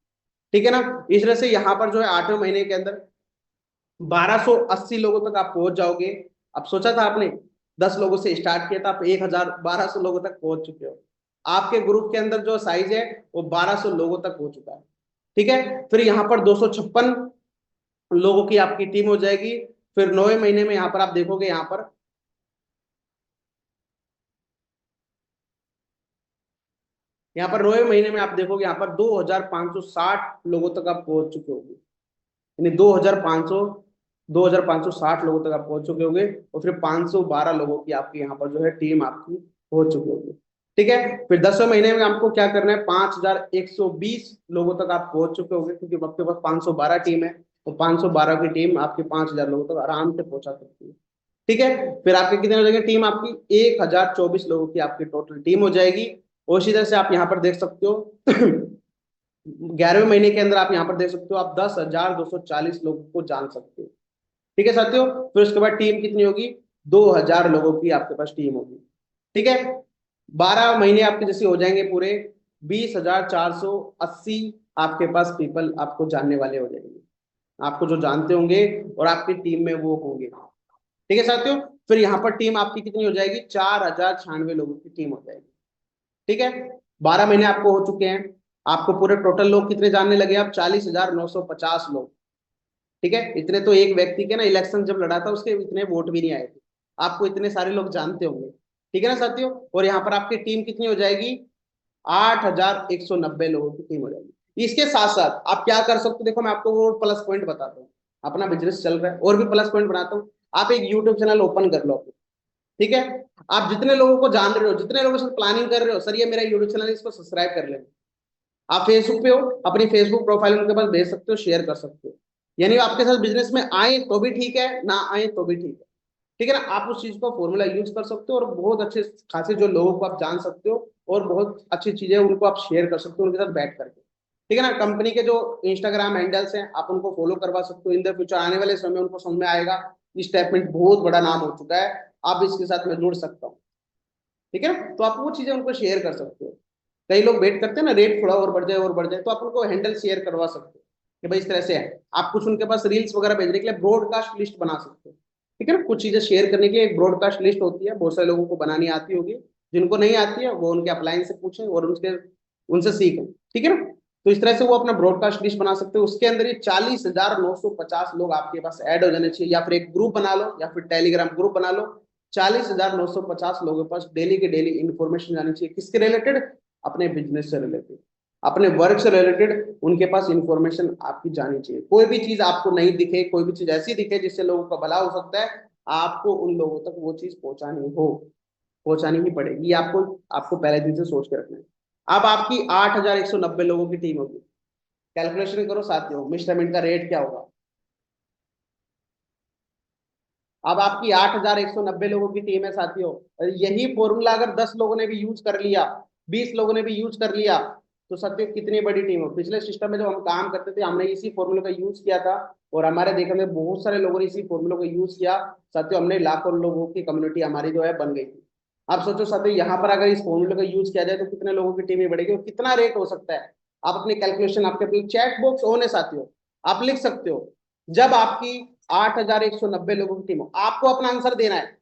ठीक है ना? इस तरह से यहाँ पर जो है 8वें महीने के अंदर 1280 लोगों तक आप पहुंच जाओगे। अब सोचा था आपने 10 लोगों से स्टार्ट किया था, आप 1,000 1200 लोगों तक पहुंच चुके हो। आपके ग्रुप के अंदर जो साइज है वो 1200 लोगों तक हो चुका है। ठीक है, फिर यहाँ पर 256 लोगों की आपकी टीम हो जाएगी। फिर 9वें महीने में यहाँ पर आप देखोगे, यहाँ पर 9वें महीने में आप देखोगे, यहाँ पर 2560 लोगों तक आप पहुंच चुके होंगे। यानी 2560 लोगों तक आप पहुंच चुके होंगे। और फिर 512 लोगों की आपकी यहाँ पर जो है टीम आपकी हो चुकी होगी। ठीक है, फिर 10वें महीने में आपको क्या करना है, 5120 लोगों तक आप पहुंच चुके होंगे, क्योंकि आपके पास 512 टीम है। तो 512 की टीम आपके 5000 लोगों तक आराम से पहुंचा सकती है। ठीक है, फिर आपके कितने हो जाएंगे, टीम आपकी 1024 लोगों की आपकी टोटल टीम हो जाएगी। और इसी तरह से आप यहाँ पर देख सकते हो 11वें महीने के अंदर आप यहाँ पर देख सकते हो, आप 10,240 लोगों को जान सकते हो। ठीक है साथियों, फिर उसके बाद टीम कितनी होगी, 2000 लोगों की आपके पास टीम होगी। ठीक है, 12 महीने आपके जैसे हो जाएंगे पूरे, 20,480 आपके पास पीपल आपको जानने वाले हो जाएंगे, आपको जो जानते होंगे और आपकी टीम में वो होंगे। ठीक है साथियों, फिर यहाँ पर टीम आपकी कितनी हो जाएगी, 4096 लोगों की टीम हो जाएगी। ठीक है, 12 महीने आपको हो चुके हैं, आपको पूरे टोटल लोग कितने जानने लगे, आप 40,950 लोग। ठीक है, इतने तो एक व्यक्ति के ना इलेक्शन जब लड़ा था उसके इतने वोट भी नहीं आए थे, आपको इतने सारे लोग जानते होंगे। ठीक है ना साथियों, और यहाँ पर आपकी टीम कितनी हो जाएगी, 8190 लोगों की टीम हो जाएगी। इसके साथ साथ आप क्या कर सकते हो, देखो मैं आपको वो प्लस पॉइंट बताता हूँ। अपना बिजनेस चल रहा है और भी प्लस पॉइंट बनाता हूँ। आप एक यूट्यूब चैनल ओपन कर लो अपना। ठीक है, आप जितने लोगों को जान रहे हो, जितने लोगों से प्लानिंग कर रहे हो, सर ये मेरा यूट्यूब चैनल है, इसको सब्सक्राइब कर लेना। आप फेसबुक पे हो, अपनी फेसबुक प्रोफाइल उनके पास भेज सकते हो, शेयर कर सकते हो। यानी आपके साथ बिजनेस में आए तो भी ठीक है, ना आए तो भी ठीक है। ठीक है ना, आप उस चीज को फॉर्मूला यूज कर सकते हो और बहुत अच्छे खासे जो लोगों को आप जान सकते हो और बहुत अच्छी चीजें उनको आप शेयर कर सकते हो उनके साथ बैठ करके। ठीक है ना, कंपनी के जो इंस्टाग्राम हैंडल्स हैं आप उनको फॉलो करवा सकते हो। इन द फ्यूचर आने वाले समय उनको समझ में आएगा इस स्टेटमेंट बहुत बड़ा नाम हो चुका है, आप इसके साथ में जुड़ सकता हूँ। ठीक है ना, तो आप वो चीजें उनको शेयर कर सकते हो। कई लोग वेट करते हैं ना, रेट थोड़ा और बढ़ जाए और बढ़ जाए, तो आप उनको हैंडल शेयर करवा सकते हो कि भाई इस तरह से है। आप कुछ उनके पास रील्स वगैरह भेजने के लिए ब्रॉडकास्ट लिस्ट बना सकते हो। ठीक है ना, कुछ चीजें शेयर करने की एक ब्रॉडकास्ट लिस्ट होती है, बहुत सारे लोगों को बनानी आती होगी। जिनको नहीं आती है वो उनके अपलाइन से पूछें और उनके उनसे सीखें। ठीक है ना, तो इस तरह से वो अपना ब्रॉडकास्ट लिस्ट बना सकते हो। उसके अंदर ही 40,950 लोग आपके पास ऐड हो जाने चाहिए, या फिर एक ग्रुप बना लो या फिर टेलीग्राम ग्रुप बना लो। 40,950 लोगों के पास डेली के डेली इंफॉर्मेशन जानी चाहिए, किसके रिलेटेड, अपने बिजनेस से रिलेटेड, अपने वर्क से रिलेटेड उनके पास इंफॉर्मेशन आपकी जानी चाहिए। कोई भी चीज आपको नहीं दिखे, कोई भी चीज ऐसी दिखे जिससे लोगों का भला हो सकता है, आपको उन लोगों तक वो चीज पहुंचानी ही पड़ेगी। आपको आपको पहले दिन से सोच के रखना है। अब आपकी 8190 लोगों की टीम होगी। कैलकुलेशन करो साथियों, मिस्टरमेंट का रेट क्या होगा। अब आपकी 8190 लोगों की टीम है साथियों, यही फॉर्मूला अगर 10 लोगों ने भी यूज कर लिया, 20 लोगों ने भी यूज कर लिया, तो साथियों कितनी बड़ी टीम हो। पिछले सिस्टम में जब हम काम करते थे हमने इसी फॉर्मूले का यूज किया था, और हमारे देखने में बहुत सारे लोगों ने इसी फॉर्मूले को यूज किया साथियों, हमने लाखों लोगों की कम्युनिटी हमारी जो है बन गई थी। आप सोचो साथियों, यहाँ पर अगर इस फॉर्मूले का यूज किया जाए तो कितने लोगों की टीम बढ़ेगी और कितना रेट हो सकता है। आप अपनी कैलकुलेशन, आपके चैट बॉक्स ऑन है साथियों, आप लिख सकते हो। जब आपकी 8190 लोगों की टीम हो, आपको अपना आंसर देना है।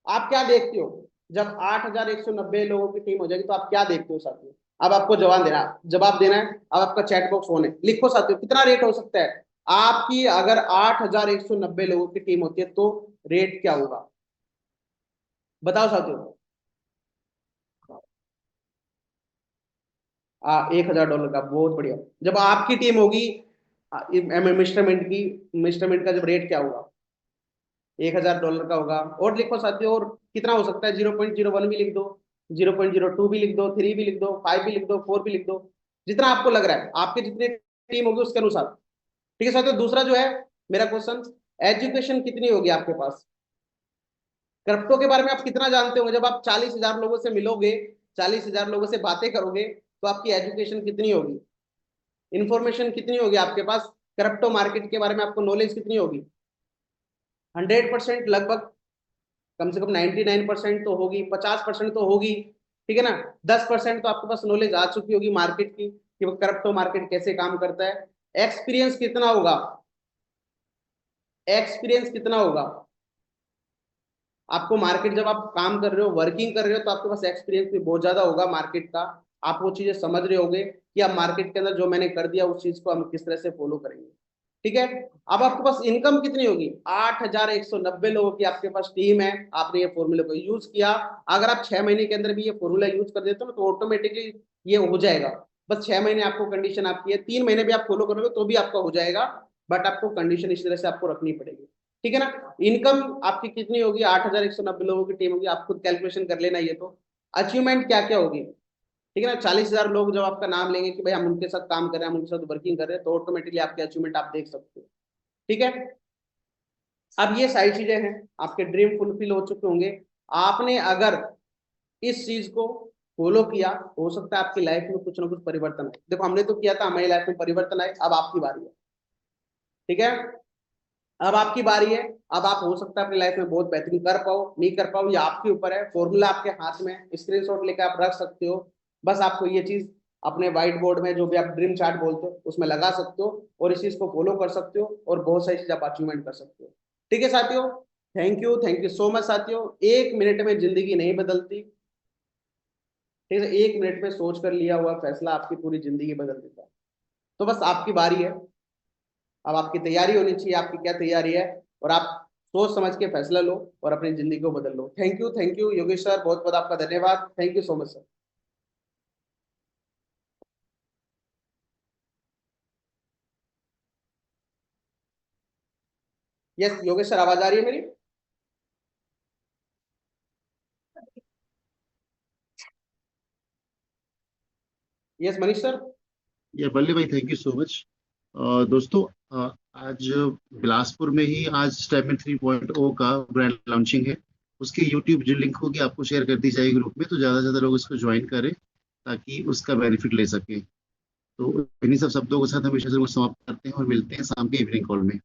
आप क्या देखते हो, जब 8190 लोगों की टीम हो जाएगी तो आप क्या देखते हो साथियों। अब आपको जवाब देना है। अब आपका चैट बॉक्स ऑन है, लिखो साथियों कितना रेट हो सकता है। आपकी अगर 8190 लोगों की टीम होती है तो रेट क्या होगा, बताओ साथियों। $1000 का, बहुत बढ़िया। जब आपकी टीम होगी मिस्टरमेंट का जब रेट क्या होगा, $1000 का होगा। और लिखो साथियों, और कितना हो सकता है, 0.01 भी लिख दो, 0.02 भी लिख दो, 3 भी लिख दो, 5 भी लिख दो, 4 भी लिख दो, जितना आपको लग रहा है आपके जितनी टीम होगी उसके अनुसार। ठीक है साथियों, दूसरा जो है मेरा क्वेश्चन, एजुकेशन कितनी होगी आपके पास, क्रिप्टो के बारे में आप कितना जानते होंगे। जब आप 40,000 लोगों से मिलोगे, 40,000 लोगों से बातें करोगे, तो आपकी एजुकेशन कितनी होगी, इंफॉर्मेशन कितनी होगी आपके पास, क्रिप्टो मार्केट के बारे में आपको नॉलेज कितनी होगी। 100% लगभग, कम से कम 99% तो होगी, 50% तो होगी। ठीक है ना, 10% तो आपके पास नॉलेज आ चुकी होगी मार्केट की, कि वो क्रिप्टो मार्केट कैसे काम करता है। एक्सपीरियंस कितना होगा, एक्सपीरियंस कितना होगा, आपको मार्केट, जब आप काम कर रहे हो, वर्किंग कर रहे हो, तो आपके पास एक्सपीरियंस भी बहुत ज्यादा होगा मार्केट का। आप वो चीजें समझ रहे होगे कि अब मार्केट के अंदर जो मैंने कर दिया उस चीज को हम किस तरह से फॉलो करेंगे। ठीक है। अब आपके पास इनकम कितनी होगी? 8,190 लोगों की आपके पास टीम है। आपने ये फॉर्मूले को यूज किया। अगर आप 6 महीने के अंदर भी ये फॉर्मूला यूज कर देते हो तो ऑटोमेटिकली ये हो जाएगा। बस 6 महीने आपको कंडीशन आपकी है, 3 महीने भी आप फॉलो करोगे तो भी आपका हो जाएगा। बट आपको कंडीशन इस तरह से आपको रखनी पड़ेगी। ठीक है ना। इनकम आपकी कितनी होगी? 8,190 लोगों की टीम होगी, आप खुद कैलकुलेशन कर लेना ये तो। अचीवमेंट क्या क्या होगी? ठीक है ना। 40,000 लोग जब आपका नाम लेंगे कि भाई हम उनके साथ काम कर रहे हैं, हम उनके साथ वर्किंग कर रहे हैं, तो ऑटोमेटिकली आपके अचीवमेंट आप देख सकते हो। ठीक है। अब ये सारी चीजें हैं, आपके ड्रीम फुलफिल हो चुके होंगे। आपने अगर इस चीज को फॉलो किया, हो सकता है आपकी लाइफ में कुछ ना कुछ परिवर्तन हो। देखो हमने तो किया था, हमारी लाइफ में परिवर्तन आए, अब आपकी बारी है। ठीक है। अब आपकी बारी है। अब आप हो सकता है अपनी लाइफ में बहुत बेहतरीन कर पाओ, नहीं कर पाओ, ये आपके ऊपर है। फॉर्मूला आपके हाथ में, स्क्रीनशॉट लेकर आप रख सकते हो। बस आपको ये चीज अपने व्हाइट बोर्ड में, जो भी आप ड्रीम चार्ट बोलते हो, उसमें लगा सकते हो और इस चीज को फॉलो कर सकते हो और बहुत सारी चीज आप अचीवमेंट कर सकते हो। ठीक है साथियों। थैंक यू सो मच साथियों। 1 मिनट में जिंदगी नहीं बदलती। ठीक है। 1 मिनट में सोच कर लिया हुआ फैसला आपकी पूरी जिंदगी बदल देता है। तो बस आपकी बारी है। अब आपकी तैयारी होनी चाहिए, आपकी क्या तैयारी है, और आप सोच समझ के फैसला लो और अपनी जिंदगी को बदल लो। थैंक यू योगेश सर, बहुत बहुत आपका धन्यवाद। Thank you so much sir. Yes Yogesh sir, आवाज आ रही है मेरी? Yes Manish sir. ये बल्ले भाई, थैंक यू सो मच। दोस्तों, आज बिलासपुर में ही आज स्टेपन 3.0 का ब्रांड लॉन्चिंग है। उसकी यूट्यूब जो लिंक होगी आपको शेयर कर दी जाएगी ग्रुप में, तो ज़्यादा से ज़्यादा लोग इसको ज्वाइन करें ताकि उसका बेनिफिट ले सकें। तो इन्हीं सब शब्दों के साथ हम इसे जरूर समाप्त करते हैं और मिलते हैं शाम के इवनिंग कॉल में।